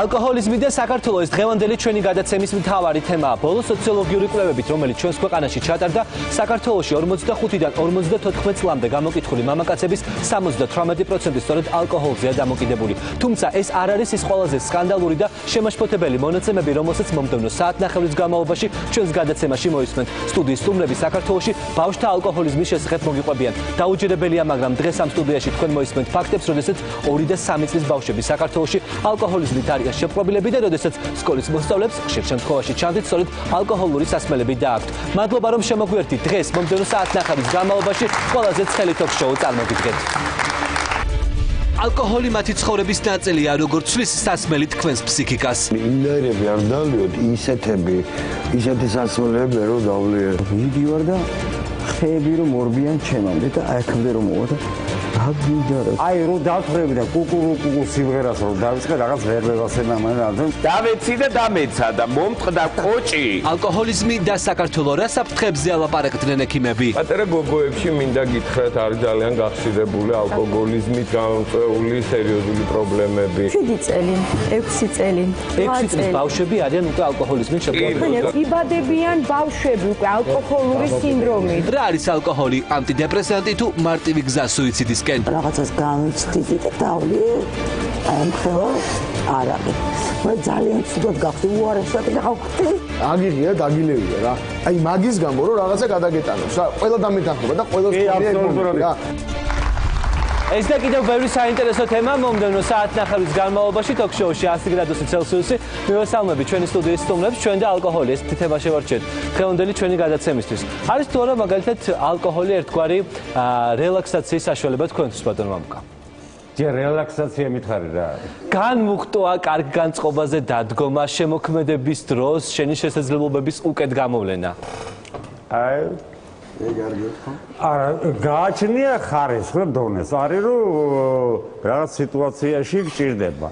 ალკოჰოლიზმი და საქართველოს დღევანდელი ჩვენი გადაცემის მთავარი თემაა. ბოლო სოციოლოგიური კვლევებით, რომელიც ჩვენს ქვეყანაში ჩატარდა, საქართველოში 45-დან 54 წლამდე გამოკითხული მამაკაცების 78% სწორედ ალკოჰოლზეა დამოკიდებული. თუმცა ეს არ არის ის ყველაზე სკანდალური და შემაშფოთებელი მონაცემები, რომელსაც მომდევნო საათნახევრის განმავლობაში ჩვენს გადაცემაში მოისმენთ. სტუდიის სტუმრები საქართველოში ბავშვთა ალკოჰოლიზმის შესახებ მოგიყვებიან. დაუჯერებელია, მაგრამ დღეს ამ სტუდიაში თქვენ მოისმენთ ფაქტებს, როდესაც 2 და 3 წლის ბავშვები საქართველოში ალკოჰოლიზმით არიან შეპყრობილები და როდესაც სკოლის მოსწავლეებს ხშირ შემთხვევაში ჩანთით სწორედ ალკოჰოლური სასმელები დააქვთ. მადლობა, რომ შემოგვიერთით დღეს მომდევნო საათნახევრის განმავლობაში ყველაზე ცხელი ток-შოუ წარმოგიდგენთ. ალკოჰოლი მათი ცხოვრების ნაწილია, როგორც ცვლის სასმელი თქვენს ფსიქიკას. ინერები არ დალიოთ, ისეთი სასმელები რომ დავლიე. ვიდივარ და ხეები რომ მორბიან ჩემამდე და აიქამდე რომ მოვა და აგიჯარა. აი რო დავთხრები და კუკუ სიმღერას რომ დავიწყე რაღაც ვერ მევასება მაგრამ დავეცი და დამეცა და მომწყდა კოჭი. ალკოჰოლიზმი და საქართველო რა საფრთხებზე ალაპარაკდნენ ექიმები? პატარა გოგოებში მინდა გითხრათ, არის ძალიან გახსირებული ალკოჰოლიზმით გამომწვეული სერიოზული პრობლემები. 7 წელი, 6 წელი. 6 წლის ბავშვები არიან უკვე ალკოჰოლიზმით შეპყრობილები. იბადებიან ბავშვები უკვე ალკოჰოლური სინდრომით. რა არის ალკოჰოლი? ანტიდეპრესანტი თუ მარტივი გზა სუიციდისკენ? რაღაცას გამიცდიდი და დავლიე ამხელა არაღი. მე ძალიან ცუდად გავხდი, უარესად გავხდი. აგიღია, დაგილევია რა. აი მაგის გამო რომ რაღაცა გადაგეტანოს რა. ყველა დამეთანხმება და ყველა სწორია რა. ეს და კიდევ ბევრი საინტერესო თემა მომდევნო საათნახევრის განმავლობაში ток-შოუში 100 გრადუსი ცელსიუსი. მივესალმები ჩვენი სტუდიის სტუმრებს, ჩვენ და ალკოჰოლი. ეს თემა შევარჩიეთ დღევანდელი ჩვენი გადაცემისთვის. არის თუ არა მაგალითად ალკოჰოლი ერთგვარი რელაქსაციის საშუალება თქვენთვის, ბატონო მამუკა? ჯერ რელაქსაცია მითხარი რა არის. განმუხტვა, კარგ განწყობაზე დადგომა, შემოქმედების დროს შენი შესაძლებლობების უკეთ გამოვლენა. აი არა, გააჩნია ხარისხი დონეს. არის რომ რაღაც სიტუაციაში გჭირდება.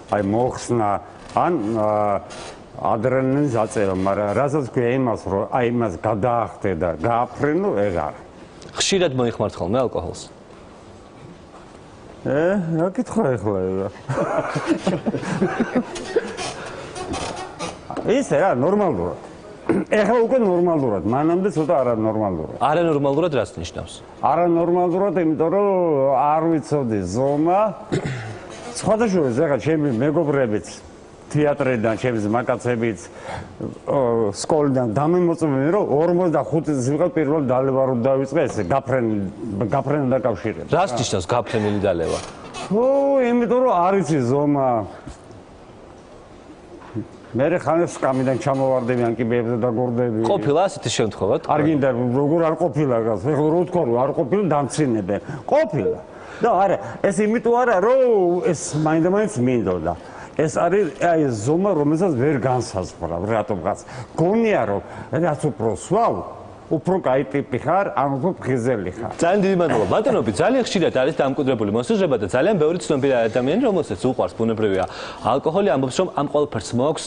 აი მოხსნა ან ადრენალინის აწევა, მაგრამ რასაც ქვია იმას, რომ აი იმას გადაახდე და გააფრენო, ეგ არა. ხშირად მოიხმართ ხოლმე ალკოჰოლს? რა კითხვა ეხლა? ისე რა, ნორმალურად. ეხლა უკვე ნორმალურად, მანამდე ცოტა არანორმალურად. არანორმალურად რას ნიშნავს? არანორმალურად, იმიტომ რომ არ ვიცოდი ზომა. სხვადასხვა ეხლა ჩემი მეგობრებიც თეატრიდან, ჩემი მაკაცებიც სკოლიდან დამემოწმებიან, რომ 45 წლის ვიყავ პირველ დალევა რომ დავიწყე ესე გაფრენა დაკავშირებით. რას ნიშნავს გაფრენილი დალევა? იმიტომ რომ არ იცი ზომა. მე ხანს სკამიდან ჩამოვარდები ანკიბეებზე და გორდები. ყოფილა ასეთი შემთხვევა? არ გინდა როგორ არ ყოფილა გას. ეხლა რო თქვა რომ არ ყოფილა დამცინებენ. ყოფილა. და არა, ეს იმიტომ არა რომ ეს მაინდა-მაინც მინდოდა. ეს არის აი ზომა, რომელსაც ვერ განსაზღვრავ რატომღაც. გონია რომ რაც უფრო სვავ, უფრო კაი ტიპი ხარ, ან უფრო ფხიზელი ხარ. ძალიან დიდი მადლობა. ბატონები, ძალიან ხშირად არის დამკვიდრებული მოსაზრება და ძალიან ბევრი ცნობილი ადამიანი, რომელსაც უყვარს ბუნებრივია ალკოჰოლი, ამბობს, რომ ამ ყველაფერს მოაქვს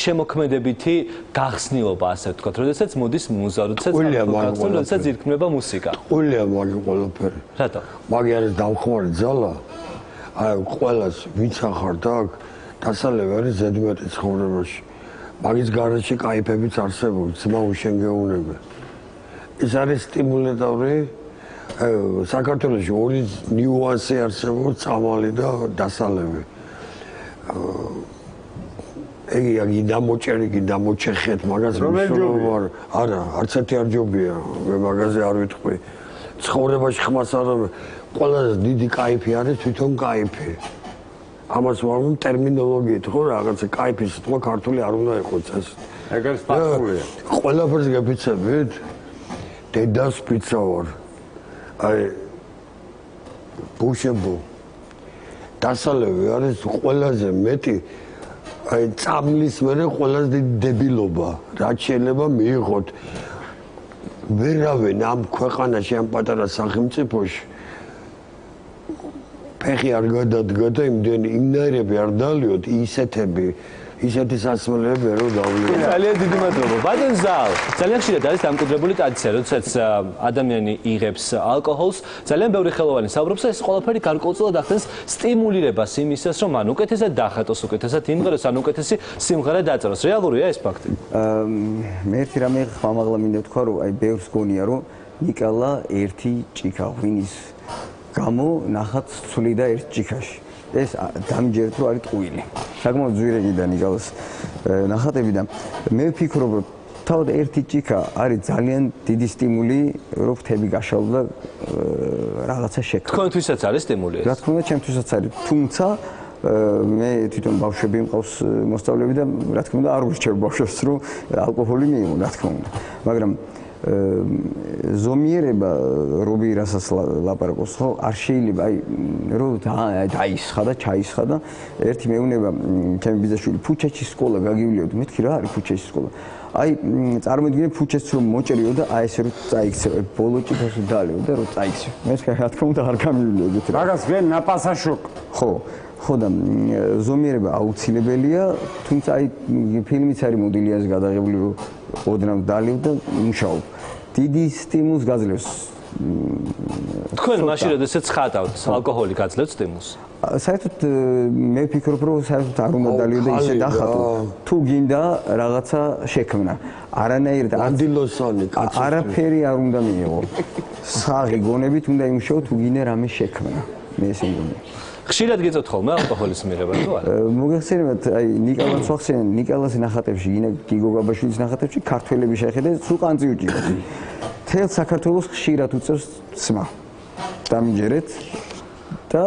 შემოქმედებითი გახსნილობა, ასე ვთქვათ, როდესაც მოდის მუზა, როდესაც ირქმება მუსიკა. ყოლია მაგი ყველაფერი. რატო? მაგი არის დამხმარე ძალა. აი ყველას ვინც ახარ და დასალევი არის ზედმეტი ცხოვრებაში. მაგის გარშე кайფებიც არსებობს, ძმა უშენგეუნები. ეს არის სტიმულატორი. საქართველოში ორი ნიუანსი არსებობს, წამალი და დასალევი. ეგი დამოჭერი, დამოჩეხეთ, მაგას მნიშვნელობა არა, არც ერთი არ ჯობია. მე მაგაზე არ ვიტყვი. ცხოვრებაში ხმას არ ყველაზე დიდი кайფი არის თვითონ кайფი. ამას ვარვამ ტერმინოლოგიით, ხო, რაღაცა кайფის სიტყვა ქართული არ უნდა იყოს ეს. ეგ არის ფაქტურია. ყველაფერს გეფიცებით? დედას ფიცა ვარ. აი ბუშებო. დასალევი არის ყველაზე მეტი აი წამლის მერე ყველაზე დიდი დებილობა, რაც შეიძლება მიიღოთ. ვერავენ ამ ქვეყანაში, ამ პატარა სახელმწიფოში ფეხი არ გადადგა და იმდენი ინერები არ დალიოთ, ისეთი სასმელები ვერ დავლიო. ძალიან დიდი მადლობა. ბატონ ზალ, ძალიან ხშირად არის დამკვიდრებული ტრადიცია, როდესაც ადამიანი იღებს ალკოჰოლს, ძალიან ბევრი ხელოვანი საუბრობს, ეს ყველაფერი გარკვეულწილად ახდენს სტიმულირებას იმისას, რომ ან უკეთესად დახატოს, უკეთესად იმღეროს, ან უკეთესი სიმღერა დაწეროს. რეალურია ეს ფაქტი? მე ერთი რამე ხმამაღლა მინდა თქვა, რომ აი ბევრს გონია, რომ ნიკალა ერთი ჭიქა ღვინის გამო ნახат ცვლიდა ერთ ჭიქაში. ეს დამჯერეთ რომ არის ტყუილი. საკმაოდ ძვირებიდან ნიკალას ნახატები და მე ვფიქრობ, რომ თავად ერთი ჭიქა არის ძალიან დიდი სტიმული, რომ ფრთები გაშალო და რაღაცა შექმნა. თქვენთვისაც არის სტიმული ეს? რა თქმა უნდა, ჩემთვისაც არის. თუმცა მე თვითონ ბავშვები მყავს მოსწავლეები და რა თქმა უნდა არ ურჩევ ბავშვებს რომ ალკოჰოლი მიიღო, რა თქმა უნდა. მაგრამ ზომიერება რობი რასაც ლაპარაკობს ხო არ შეიძლება აი რომ დაისხა და ჩაისხა და ერთი მეუნება ჩემი ბიძაშვილი ფუჩეჩის სკოლა გაგივლიოდ მეთქი რა არის ფუჩეჩის სკოლა აი წარმოიდგინე ფუჩეჩს რომ მოჭერიო და აი ესე რომ წაიქცე ბოლო ჭიქას დაალეო და რომ წაიქცე მეთქი რა თქმა უნდა არ გამივლიოდეთ რა მაგას ვენ ნაპასაშოკ ხო და ზომიერება აუცილებელია თუმცა აი ფილმიც არის მოდილიას გადაღებული რომ ოდნავ დაალევ და მუშაობ დიდი სტიმულს გაძლევს თქვენ მაშინ როდესაც ხატავთ ალკოჰოლი გაძლევს სტიმულს საერთოდ მე ვფიქრობ რომ საერთოდ არ უნდა დაალევ და ისე დახატო თუ გინდა რაღაცა შექმნა არანაირად ანდილოსანი კაცი არაფერი არ უნდა მიიღო საღი გონებით უნდა იმუშაო თუ გინდა რამე შექმნა მე ესე მგონია ხშირად გეწოთ ხოლმე ალკოჰოლის მიღება თუ არა? მოგეხსენებათ, აი ნიკალას ვახსენე, ნიკალას ნახატებში, გიგო გაბაშვილის ნახატებში ქართველები შეხედე, სულ ყანწი უჭირავს. თელ საქართველოს ხშირად უწევს ძმა. დამჯერეთ და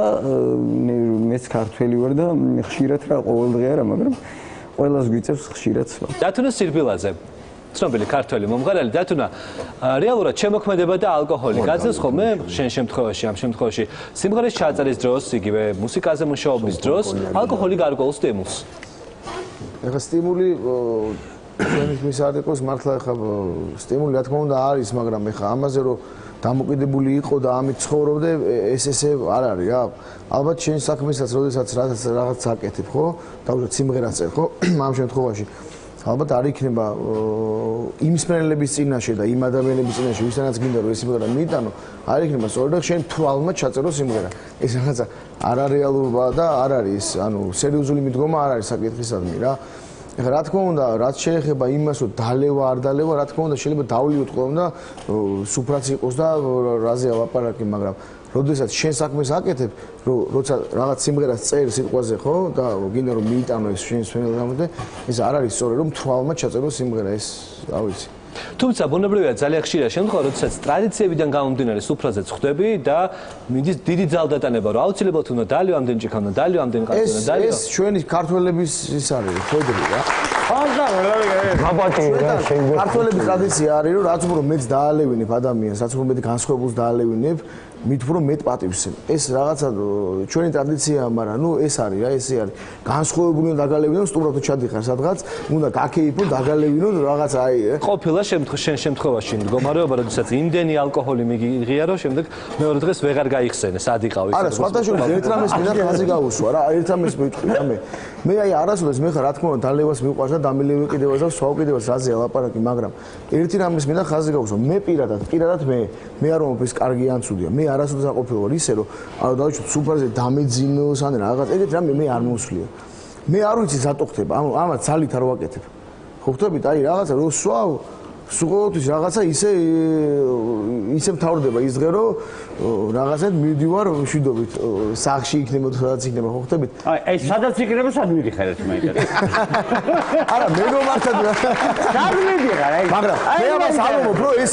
მეც ქართველი ვარ და ხშირად რა ყოველდღე არა, მაგრამ ყველას გვიწევს ხშირად ძმა. დათუნა სირბილაძე ცნობილი ქართველი მომღერალი დათუნა რეალურად შემოქმედება და ალკოჰოლი გაძლევს ხოლმე შენ შემთხვევაში ამ შემთხვევაში სიმღერის ჩაწერის დროს იგივე მუსიკაზე მუშაობის დროს ალკოჰოლი გარკვეულ სტიმულს ეხლა სტიმული ჩვენის მისარდეკოს მართლა ეხლა სტიმული რა თქმა უნდა არის მაგრამ ეხლა ამაზე რომ დამოკიდებული იყო და ამით ცხოვრობდე ესე არ არის რა ალბათ შენ საქმესაც როდესაც რაღაც აკეთებ ხო დავუშვათ სიმღერას წერ ხო ამ შემთხვევაში ალბათ არ იქნება იმ სპეციალების წინაშე და იმ ადამიანების წინაშე ვისთანაც გინდა რომ ეს სიმღერა მიიტანო არ იქნება სწორედ შენ თვალმა ჩაწერო სიმღერა ეს რაღაცა არარეალურობა და არ არის ანუ სერიოზული მიდგომა არ არის საკითხისადმი რა ეხლა რა თქმა უნდა რაც შეეხება იმას რომ დალევა არ დალევა რა თქმა უნდა შეიძლება დავლიოთ ყველამ და სუფრაც იყოს და რაზე ავაპარაკე მაგრამ როდესაც შენ საქმეს აკეთებ, როცა რაღაც სიმღერას წერ სიტყვაზე ხო და გინდა რომ მიიტანო ეს შენ სვენელამდე, ეს არ არის სწორედ რომ თვალმა ჩაწერო სიმღერა ეს, რა ვიცი. თუმცა ბუნებრივია ძალიან ხშირად შემთხვევა, როდესაც ტრადიციებიდან გამომდინარე სუფრაზეც ხვდები და მიდის დიდი ძალდატანება, რომ აუცილებლად უნდა დალევ ამდენ ჭიქა, უნდა დალევ ამდენ კაცი, უნდა დალევ. ეს ჩვენი ქართველების ის არის, ხედრი რა. ქართველების ტრადიცია არის, რომ რაც უფრო მეც დაალევინებ ადამიანს, რაც უფრო მეტი განსხვავებულს დაალევინებ, მით უფრო მეტ პატივს. ეს რაღაცა ჩვენი ტრადიციაა, მაგრამ ნუ ეს არის რა, ესე არის. განსხვავებული უნდა დაგალევინო, სტუმრად ჩადიხარ სადღაც, უნდა გაქეიფო, დაგალევინო რაღაც აი. ყოფილა შენ შემთხვევაში მდგომარეობა, როდესაც იმდენი ალკოჰოლი მიგიღია, რომ შემდეგ მეორე დღეს ვეღარ გაიხსენე, სად იყავი. არა, სხვადასხვა ერთ რამეს მინდა ხაზი გავუსვა რა, ერთ რამეს მეთქვი რა მე აი არასოდეს მე ხარ რა თქმა უნდა დალევას მიყვარს და დამილევი კიდევაც და სხვა უკიდევაც რაზე ალაპარაკი, მაგრამ ერთი რამეს მინდა ხაზი გავუსვა. მე პირადად მე არ ვამბობ ეს კარგი ან ცუდია. მე არასოდეს არ ყოფილვარ ისე რომ ანუ დავიწყოთ სუფრაზე დამეძინოს ან რაღაც ეგეთ რამე მე არ მოსვლია. მე არ ვიცი რატო ხდება, ამათ ძალით არ ვაკეთებ. ხო ხტებით, აი რაღაცა რო სვავ სულ რაღაცა ისე მთავრდება ის დღე რომ რაღაცად მივდივარ მშვიდობით სახლში იქნება თუ სადაც იქნება ხო ხტებით აი სადაც იქნება სად მიდიხარ ერთ მაინც არა მე რომ მართად სად მიდიხარ აი მაგრამ მე ამას არ ვამბობ რომ ეს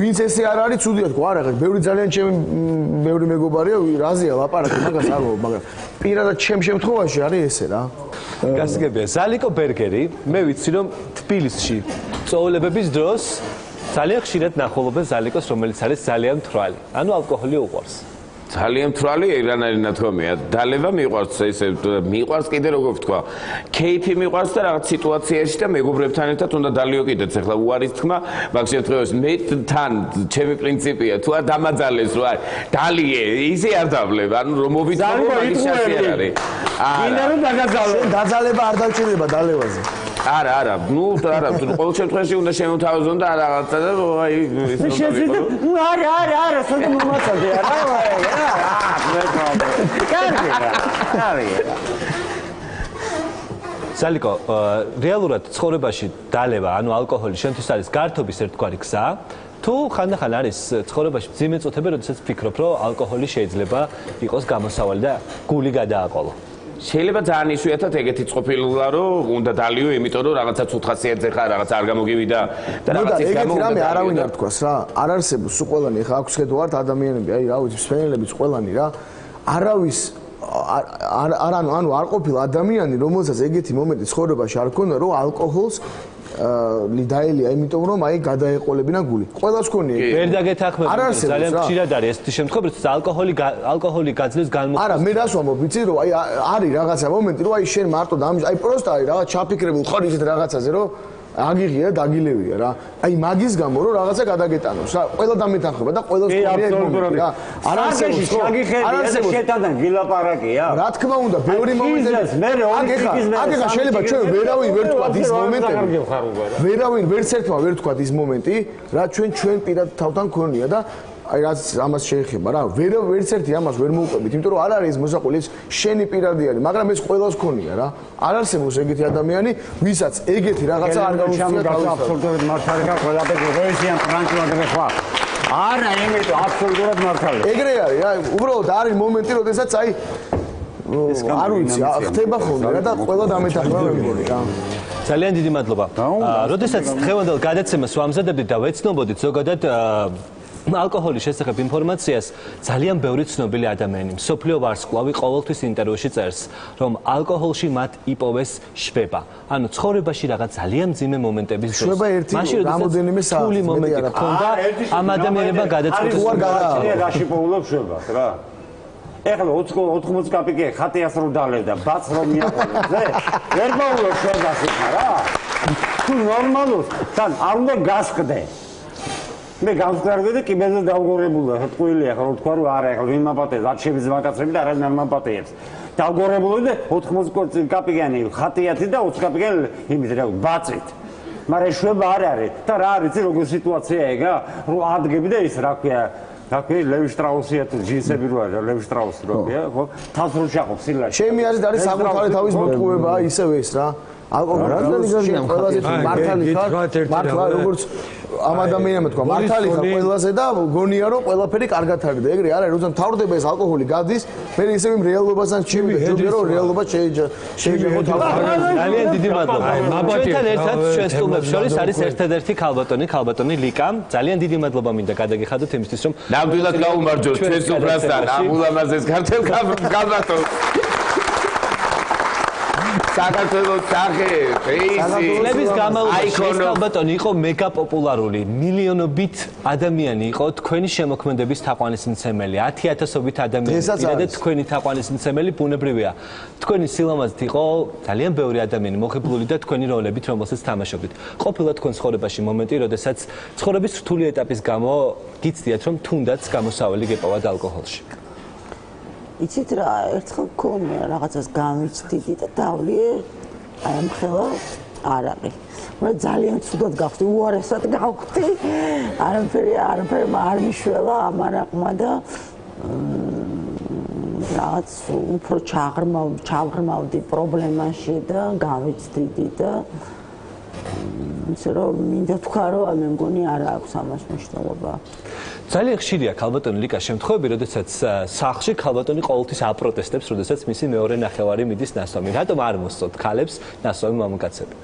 ვინც ესე არ არის ცუდია თქო არა ბევრი ძალიან ჩემი ბევრი მეგობარია რაზეა ლაპარაკი მაგას არ ვამბობ მაგრამ პირადად ჩემ შემთხვევაში არის ესე რა გასაგებია ზალიკო ბერგერი მე ვიცი რომ თბილისში წოვლებების დროს ძალიან ხშირად ნახულობენ ზალიკოს, რომელიც არის ძალიან მთვრალი. ანუ ალკოჰოლი უყვარს. ძალიან მთვრალი ერანარი ნათქვამია. დალევა მიყვარს ესე მიყვარს კიდე როგორ ვთქვა. кейფი მიყვარს და რაღაც სიტუაციაში და მეგობრებთან ერთად უნდა დალიო კიდეც. ეხლა უარის თქმა, მაგ შემთხვევაში მე თან ჩემი პრინციპია თუ არ დამაძალეს რო არის დალიე, ისე არ დავლებ. ანუ რომ მოვიწყო მაგის შანსი არ არის. გინდა რომ დაგაძალო. დაძალება არ დაჭირდება დალევაზე. არა, ნუ არა, ყოველ შემთხვევაში უნდა შემოთავაზონ და რაღაცა და აი ის არა, სულ მომაცადე არა. სალიკო, რეალურად ცხოვრებაში დალევა, ანუ ალკოჰოლი შენთვის არის გართობის ერთგვარი გზა. თუ ხანდახან არის ცხოვრებაში მძიმე წუთები, როდესაც ფიქრობ, რომ ალკოჰოლი შეიძლება იყოს გამოსავალი და გული გადააყოლო. შეიძლება ძალიან იშვიათად ეგეთი წყობილა რომ უნდა დალიო, იმიტომ რომ რაღაცა ცუთხასიათზე ხარ, რაღაცა არ გამოგივიდა და რაღაცის გამო უნდა ეგეთი არავინ არ თქواس რა. არ არსებობს უყველანი ხა აქვს ხედო ვართ ადამიანები, აი რა ვიცი, სპენელებიც ყველანი რა. არავის ანუ არ ყოფილა ადამიანი, რომელსაც ეგეთი მომენტი ცხოვრებაში არ ქონდა, რომ ალკოჰოლს დაელია, იმიტომ რომ აი გადაეყოლებინა გული. ყველას ქონია. ვერ დაგეთანხმებ, ძალიან ხშირად არის ესეთი შემთხვევა, რომ ალკოჰოლი გაძლევს განმოხილვას. არა, მე რას ვამბობ, ვიცი რომ აი არის რაღაცა მომენტი, რომ აი შენ მარტო აი პროსტა აი რაღაც ჩაფიქრებულ ხარ ისეთ რაღაცაზე, რომ აგიღია და დაგილევია რა. აი მაგის გამო რომ რაღაცა გადაგეტანოს რა. ყველა დამეთანხმება და ყველას ქონია ეგ მომენტი რა. არ არსებობს შეგიხედია შეტანა გილაპარაკია. რა თქმა უნდა, ბევრი მომენტები. აგეხა შეიძლება ჩვენ ვერავინ ვერ თქვათ ის მომენტები. ვერავინ ვერც ერთმა ვერ თქვათ ის მომენტი, რა ჩვენ პირად თავთან ქონია და აი რაც ამას შეეხება რა, ვერც ერთი ამას ვერ მოუყვებით, იმიტომ რომ არ არის მოსაყოლი, ეს შენი პირადი არის, მაგრამ ეს ყველას ქონია რა. არ არსებობს ეგეთი ადამიანი, ვისაც ეგეთი რაღაცა არ გაუჩნია თავის. აბსოლუტურად მართალია, ყველაფერი ღოისიან ფრანკლადრე ხვა. არა, იმიტომ აბსოლუტურად მართალია. ეგრე არის რა, უბრალოდ არის მომენტი, როდესაც აი არ ვიცი, ხდება ხოლმე რა და ყველა დამეთანხმება მე მგონი რა. ძალიან დიდი მადლობა. როდესაც დღევანდელ გადაცემას ვამზადებდით და ვეცნობოდით ზოგადად ალკოჰოლის შესახებ ინფორმაციას, ძალიან ბევრი ცნობილი ადამიანი, მსოფლიო ვარსკვლავი ყოველთვის ინტერვიუში წერს, რომ ალკოჰოლში მათ იპოვეს შვება. ანუ ცხოვრებაში რაღაც ძალიან მძიმე მომენტების დროს. შვება ერთი რამოდენიმე საათი. ფული მომენტი გქონდა, ამ ადამიანებმა გადაწყვიტეს რომ რაში პოულობ შვებას რა. ეხლა 80 კაპიკი ხატიას რო დალევდა, ბაც რომ მიაყოლე, ვერ პოულობ შვებას ხა რა. თუ ნორმალურს, თან არ უნდა გასყდე. მე გავსკარგე და კიბეზე დავგორებულა, თყვილია ხო თქვა რომ არა, ეხლა ვინ მაპატეებს, არ შეიძლება მაკაცები და არა ნარ მაპატეებს. დავგორებულა და 80 კაპიკიანი ხატიათი და 20 კაპიკიანი იმით რა ბაცით. მაგრამ შვება არ არის და რა არის როგორი სიტუაცია ეგა, რომ ადგები და ის რა ქვია, ლევი შტრაუსია თუ ჯინსები რო არის, ლევი შტრაუსი რო ქვია, ხო? თავს რო შეაყო სილაში. ჩემი აზრით არის საკუთარი თავის მოტყუება ისევ ეს რა. ალკოჰოლი ყველაზე მართალი ხარ, მართლა როგორც ამ ადამიანმა თქვა, მართალი ხარ ყველაზე და გონია რომ ყველაფერი კარგად არის და ეგრე არა, როცა მთავრდება ეს ალკოჰოლი გადის, მე ისევ იმ რეალობასთან ჩივიდა, ჯობია რომ რეალობა შეიძლება ძალიან დიდი მადლობა. ჩვენთან ერთად ჩვენ სტუმრებს შორის არის ერთადერთი ქალბატონი ლიკა. ძალიან დიდი მადლობა მინდა გადაგიხადოთ იმისთვის რომ ნამდვილად გაუმარჯოს ჩვენ სტუმრასთან ამ ულამაზეს ქართულ ქალბატონს. საქართველოს სახე, ფეისი, წლების განმავლობაში ეს ქალბატონი იყო მეგა პოპულარული, მილიონობით ადამიანი იყო თქვენი შემოქმედების თაყვანისმცემელი, 10,000-ობით ადამიანი პირადად თქვენი თაყვანისმცემელი ბუნებრივია. თქვენი სილამაზით იყო ძალიან ბევრი ადამიანი მოხიბლული და თქვენი როლებით, რომელსაც თამაშობდით. ყოფილა თქვენ ცხოვრებაში მომენტი, როდესაც ცხოვრების რთული ეტაპის გამო გიცდიათ, რომ თუნდაც გამოსავალი გეპოვათ ალკოჰოლში. იცით რა, ერთხელ მქონია რაღაცას გამიცდიდი და დავლიე, აი ამ ხელა არაყი. მე ძალიან ცუდად გავხდი, უარესად გავხდი. არაფერი არ მიშველა ამ არაყმა და რაღაც უფრო ჩააღრმავდი პრობლემაში და გამიცდიდი და ისე რომ მინდა თქვა რომ მე მგონი არ აქვს ამას მნიშვნელობა. ძალიან ხშირია ქალბატონი ლიკას შემთხვევები, როდესაც სახლში ქალბატონი ყოველთვის აპროტესტებს, როდესაც მისი მეორე ნახევარი მიდის ნასვამი. რატომ არ მოსწოთ ქალებს ნასვამი მამაკაცები?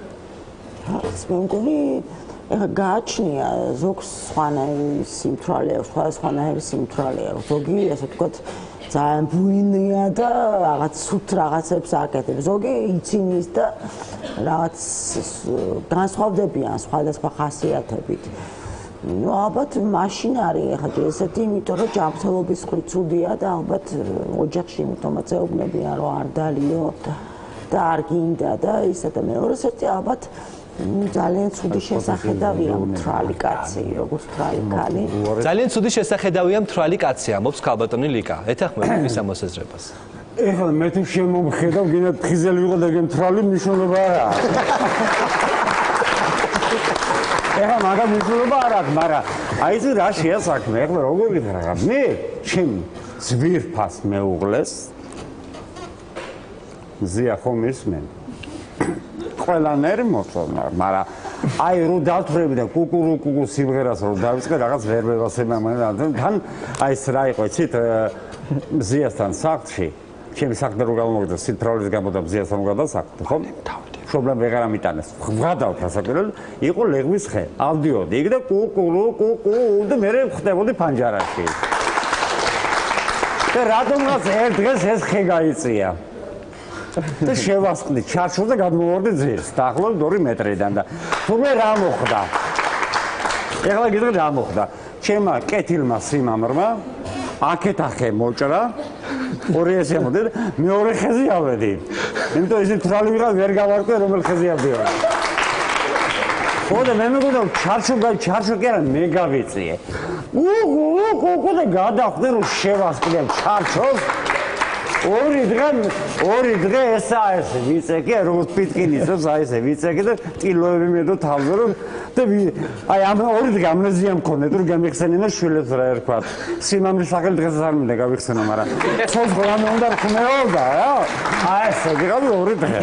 მე მგონი ეხა გააჩნია ზოგს სხვანაირი სიმთვრალე აქვს, სხვადასხვანაირი სიმთვრალე აქვს. ზოგი ასე ვთქვათ ძალიან ბუინია და რაღაც სუთ რაღაცებს აკეთებს. ზოგი იცინის და რაღაც განსხვავდებიან სხვადასხვა ხასიათებით. ну ალბათ მაშინ არის ახლა ესეთი იმიტომ რომ ჯანმრთელობის ხრი ცუდია და ალბათ ოჯახში იმიტომაც ეუბნებიან რომ არ დალიო და არ გინდა და ისა და მეორეს ერთი ალბათ ძალიან ცუდი შესახედავია მთრალი კაცი როგორც მთრალი ქალი ძალიან ცუდი შესახედავია მთრალი კაცი ამობს ქალბატონი ლიკა ეთანხმებით მის ამოსაზრებას ეხლა მე თუ შემომხედავ გინდა ფხიზელი ვიყო და გემთრალი მნიშვნელობა არა ეხლა მაგას მნიშვნელობა არ აქვს მაგრამ აი ეს რა შეასაქმე ეხლა როგორ გითხრა მე ჩემ ზვირფას მეუღლეს ზია ხომ ისმენ ყველანერი მოწონა მაგრამ აი რო დავთვრები და კუკურუკუ სიმღერას რო დავიწყე რაღაც ვერ მევასება მაგრამ თან აი ეს რა იყო იცით ზიასთან სახლში ჩემი საქმე რო გამოვიდა სიტრავლის გამო და ზიასთან გადასახლდა ხო პრობლემა ვეღარ ამიტანეს ვღადავთ ასაკერად იყო ლეღვის ხე ავდიოდი იქ და კუკურუკუ და მე ხდებოდი ფანჯარაში და რატომღაც ერთ დღეს ეს ხე გაიწია და შევასყდი ჩარჩო და გადმოვარდი ძირს დაახლოებით 2 მეტრიდან და თუმე რა მოხდა ეხლა გითხრა რა მოხდა ჩემმა კეთილმა სიმამრმა აქეთ ახე მოჭრა ორი ესე მოდი მეორე ხეზე ავედი იმიტომ ისე თრალი ვიღა ვერ გავარკვე რომელ ხეზე ავდიოდი ხო და მე მეგონა ჩარჩო კი არა მე გავიწიე უკუ და გადავხდი რომ შევასყდე ჩარჩოს ორი დღე ესა ესე ვიცეკი როგორც პიტკინისოს აი ესე ვიცეკი და ტილოები მედო თავზე რომ და აი ამ ორი დღე ამნეზია მქონდა თუ გამიხსენინა შვილებს რა ერქვა სიმამრის სახელი დღესაც არ მინდა გავიხსენო მაგრამ ცოცხლ რამე უნდა რქმეობდა რა აი ესე გიყავი ორი დღე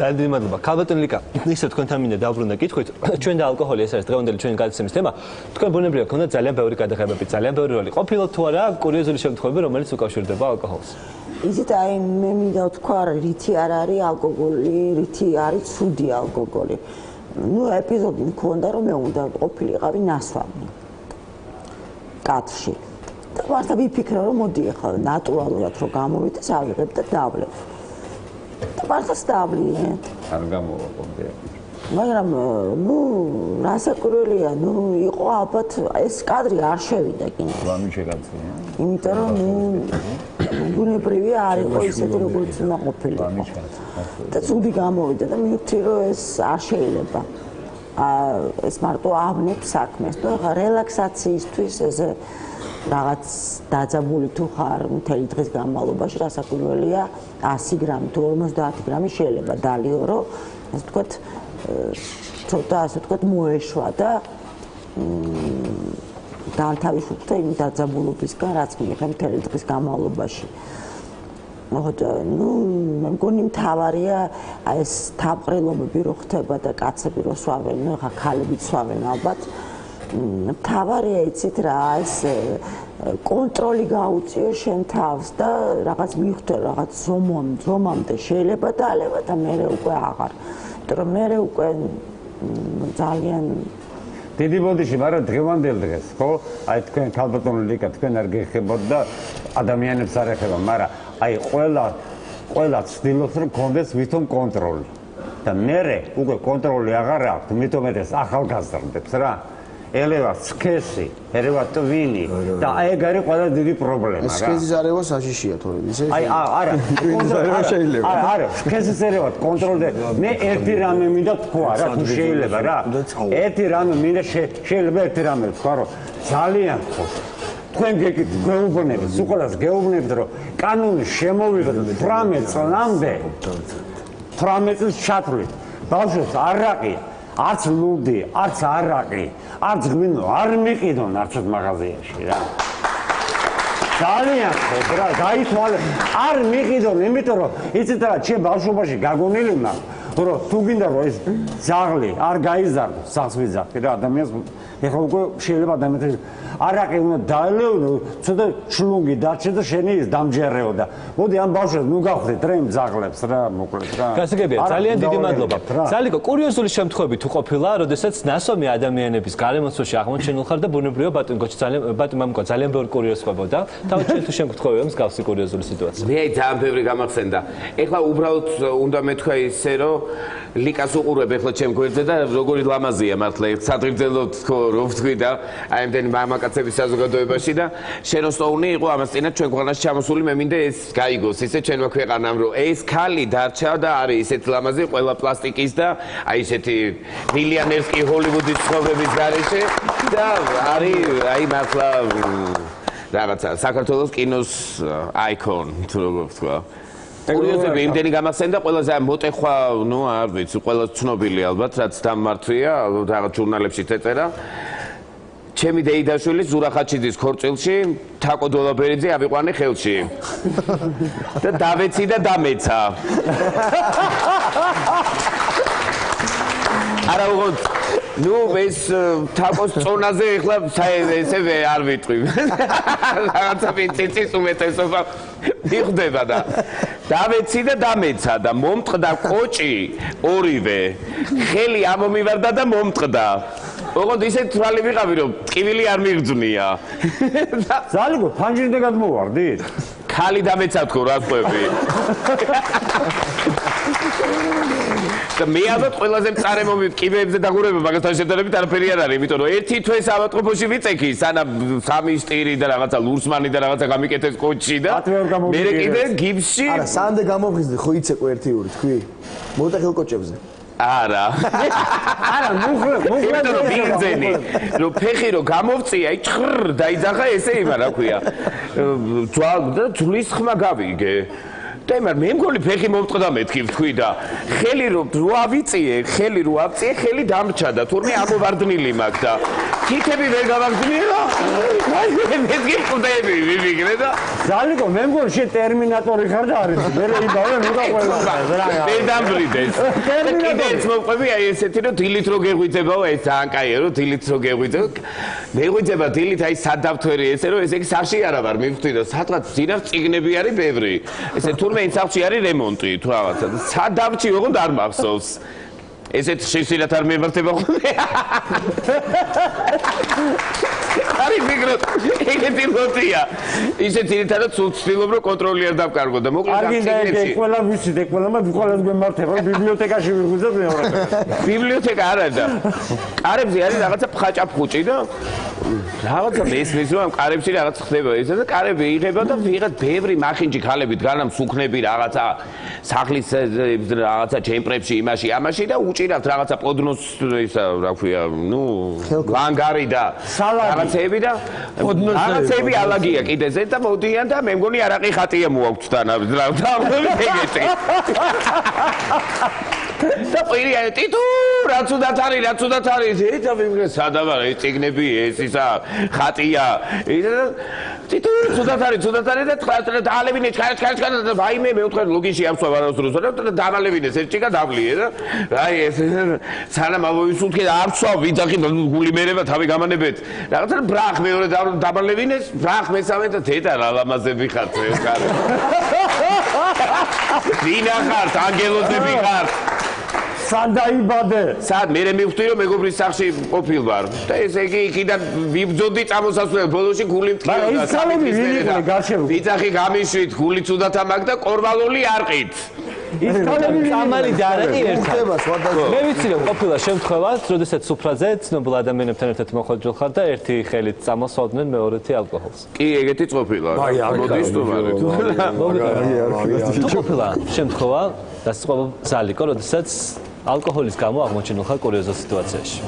ძალიან დიდი მადლობა ქალბატონი ლიკა ისე თქვენთან მინდა დავბრუნდე კითხვით ჩვენ და ალკოჰოლი ეს არის დღევანდელი ჩვენი გადაცემის თემა თქვენ ბუნებრივია გქონდა ძალიან ბევრი გადაღებები ძალიან ბევრი როლი ყოფილა თუ არა კურიოზული შემთხვევები რომელიც უკავშირდება ალკოჰოლს იცით აი მე მინდა ვთქვა რითი არ არის ალკოგოლი რითი არის ცუდი ალკოგოლი ну ეპიზოდი მქონდა რომ მე უნდა ყოფილიყავი ნასვამი კადრში და მართლა ვიფიქრე რომ მოდი ახლა ნატურალურად რომ გამოვიდე ავიღებ და დავლებ და მართლა დავლიე არ გამოვაყობდე მაგრამ ну რასაკვირველია ну იყო ალბათ ეს კადრი არ შევიდა კინო ვამი შეგაცია იმიტომ რომ ბუნებრივია არ იყო ისეთი როგორც უნდა ყოფილიყო და ცუდი გამოვიდა და მივხვდი რომ ეს არ შეიძლება ეს მარტო ავნებს საქმეს და რელაქსაციისთვის ესე რაღაც დაძაბული თუ ხარ მთელი დღის განმავლობაში რასაკვირველია 100 გრამი თუ 50 გრამი შეიძლება დალიო რომ ასე ვთქვათ ცოტა ასე ვთქვათ მოეშვა და დაანთავისუფლდა იმ დაძაბულობისგან რაც მიიღე მთელი დღის განმავლობაში. მოხდა, ну, მე მგონი მთავარია ეს თავყრილობები რო ხდება და კაცები რო სვავენ, ну, ხა ქალები სვავენ ალბათ. მთავარია იცით რა ეს კონტროლი გაუწიო შენ თავს და რაღაც მიხვდე რაღაც ზომამდე შეიძლება დაალევა და მე უკვე აღარ. იმიტომ რომ მე უკვე ძალიან დიდი ბოდიში, მაგრამ დღევანდელ დღეს, ხო? აი თქვენ ქალბატონი ლიკა თქვენ არ გეხებოდ და ადამიანებს არ ეხება, მაგრამ აი ყველა ცდილობს რომ კონდეს ვითომ კონტროლი. და მე უკვე კონტროლი აღარ აქვს, მithometes ახალგაზრდებს რა. ელევა სქესი, ელევა ტვინი და ეგ არის ყველა დიდი პრობლემა რა. სქესის არევა საშიშია თორე ისე. აი არა, ტვინის არევა შეიძლება. არა, სქესის არევა კონტროლდე. მე ერთი რამე მინდა თქვა რა, თუ შეიძლება რა. ერთი რამე მინდა შეიძლება ერთი რამე თქვა რომ ძალიან ხო. თქვენ გეუბნებით, უყოლას გეუბნებით რომ კანონი შემოვიღოთ 18 წლამდე. 18 წლის ჩათვლით. ბავშვებს არაყი არც ლუდი, არც არაყი, არც ღვინო არ მიყიდონ არცად მაღაზიაში რა. ძალიან ხო რა, გაითვალე, არ მიყიდონ, იმიტომ რომ იცით რა, ჩემ ბავშვობაში გაგონილი მაქვს, რომ თუ გინდა რომ ეს ძაღლი არ გაიზარდოს, სახს ვიძახი რა ადამიანს, ეხლა უკვე შეიძლება ადამიანს არაყი უნდა დაელეო, ცოტა შლუნგი დარჩე და შენი ის დამჯერეო და მოდი ამ ბავშვებს ნუ გავხდეთ რემ ძაღლებს რა, მოკლედ რა. გასაგებია, ძალიან დიდი მადლობა. ზალიკო, კურიოზული შემთხვევები თუ ყოფილა, როდესაც ნასვამი ადამიანების გარემოცვაში აღმოჩენილ ხარ და ბუნებრივია ბატონი მამუკა ძალიან ბევრი კურიოზს ყვებოდა. თავად ჩვენ თუ შემთხვევაა მსგავსი კურიოზული სიტუაცია. მე ძალიან ბევრი გამახსენდა. ეხლა უბრალოდ უნდა მეთქვა ისე რომ ლიკას უყურებ ეხლა ჩემ გვერდზე და როგორი ლამაზია მართლა სადღეგრძელო თქო რო ვთქვი და აი ამდენი მამაკაცების საზოგადოებაში და შენონ სტოუნი იყო ამას წინათ ჩვენ ქვეყანაში ჩამოსული მე მინდა ეს გაიგოს ისე ჩვენმა ქვეყანამ რომ ეს ქალი დარჩა და არის ისეთი ლამაზი ყველა პლასტიკის და აი ესეთი მილიონერსკი ჰოლივუდის ცხოვრების გარეშე და არის აი მართლა რაღაცა საქართველოს კინოს აიკონ თუ როგორ ვთქვა კურიოზები იმდენი გამახსენდა ყველაზე მოტეხვა ნუ არ ვიცი ყველა ცნობილი ალბათ რაც დამმართვია რაღაც ჟურნალებში წეწერა ჩემი დეიდაშვილი ზურა ხაჩიძის ქორწილში თაკო დოლაბერიძე ავიყვანე ხელში და დავეცი და დამეცა არა უღონდ ნუ ეს თაკოს წონაზე ეხლა ესევე არ ვიტყვი რაღაცა პინციცის უმეტესობა მიხდება და დავეცი და დამეცა და მომწყდა კოჭი ორივე ხელი ამომივარდა და მომწყდა ოღონდ ისეთ თვალი ვიყავი რომ ტკივილი არ მიგძნია ზალიგო ფანჯრიდან გადმოვარდით ხალი დამეცა თქო რა ყვები და მე ალბათ ყველაზე მწარე მომივ კიბეებზე დაგურება მაგასთან შედარებით არაფერი არ არის იმიტომ რომ ერთი თვეს ავადმყოფოში ვიწექი სანამ სამი სტირი და რაღაცა ლურსმანი და რაღაცა გამიკეთეს კოჩი და მე კიდე გიფსში არა სანდე გამოვხიზდი ხო იცეკო ერთი ორი თქვი მოტეხილ კოჭებზე არა არა მუხლე ბიგძენი რომ ფეხი რომ გამოვწია აი ჭრ დაიძახა ესე იმა რა ქვია ძვლის ხმა გავიგე და იმარ მე მგონი ფეხი მომწყდა მეთქი ვთქვი და ხელი რო ავიწიე ხელი დამრჩა და თურმე ამოვარდნილი მაქვს და თითები ვერ გავაგზნიე რა აი მე გიყვდები ვიგრე და ზალიკო მე მგონი შე ტერმინატორი ხარ და არის მე იბავე ნუ და ყველა მე დამბრიდეს კიდეც მოყვები აი ესეთი რომ დილით რო გეღვიძებაო ეს ძალიან კაია რომ დილით რო გეღვიძებ მეღვიძება დილით აი სადავთვერი ესე რომ ესე იგი სახში არა ვარ მივხვდი და სადღაც ძინავს წიგნები არის ბევრი ესე თურმე იმ სახში არის რემონტი თუ რაღაცა სადავჭი ოღონდ არ მახსოვს ესეთ შევსილათ არ მემართება ხოლმე არი მიგროთ ეგეთი როტია ისეთი თვითონ ცდილობ რომ კონტროლი არ დავკარგო და მოკლედ აღინდაიქ ყველა ვიცით ყველა ყველას გვემართება ბიბლიოთეკაში ვიღვიძებ მეორე ბიბლიოთეკა არა და კარებზე არის რაღაცა ფხაჭაფხუჭი და რაღაცა მესმის რომ კარებში რაღაც ხდება ესე და კარები იღება და ვიღაც ბევრი მახინჯი ქალები დგანამ სუქნები რაღაცა სახლის რაღაცა ჩემპრებში იმაში ამაში და უჭირავთ რაღაცა პოდნოს ისა რა ქვია ნუ ლანგარი და რაღაცები და რაღაცები ალაგია კიდეზე და მოდიან და მე მგონი არაყი ხატია მოაქვთ თან და ეგეთი და პირი არის ტიტუ რაც უნდათ არის ეცა ვიმგრე სადავარ ეს წიგნები ეს ისა ხატია ტიტუ უნდათ არის და დაალევინე ჩქარა და ვაიმე მე ვთქვი ლოგინში ამსვა ვარასდროს და დაალევინეს ეს ჭიკა დავლიე და აი ეს სანამ ავისულთქე და ამსვა ვიძახი გული მერება თავი გამანებეთ რაღაცა ბრახ მეორე დაალევინეს ბრახ მესამე და დედა რა ლამაზები ხართ ეს კარი ვინა ხართ ანგელოზები ხართ სად დაიბადე? სად მე მივხვდი რომ მეგობრის სახში ყოფილ ვარ და ესე იგი იქიდან ვიბძოდი წამოსასვლელ ბოლოში გული მტკიოდა. მაგრამ ის ძალები ვინ იყო გარშემო? ვიძახი გამიშვით გული ცუდათა მაგ და კორვალოლი არყით. ის კალები წამალი და არაყი ერთად. მე ვიცი რომ ყოფილა შემთხვევა, როდესაც სუფრაზე ცნობილ ადამიანებთან ერთად მოხვედრილ ხარ და ერთი ხელით წამოსვავდნენ მეორეთი ალკოჰოლს. კი, ეგეთი ყოფილა. მოდის თუ მარე. თუ ყოფილა შემთხვევა და სწორ ზალიკო, როდესაც ალკოჰოლის გამო აღმოჩენილ ხარ კურიოზულ სიტუაციაში.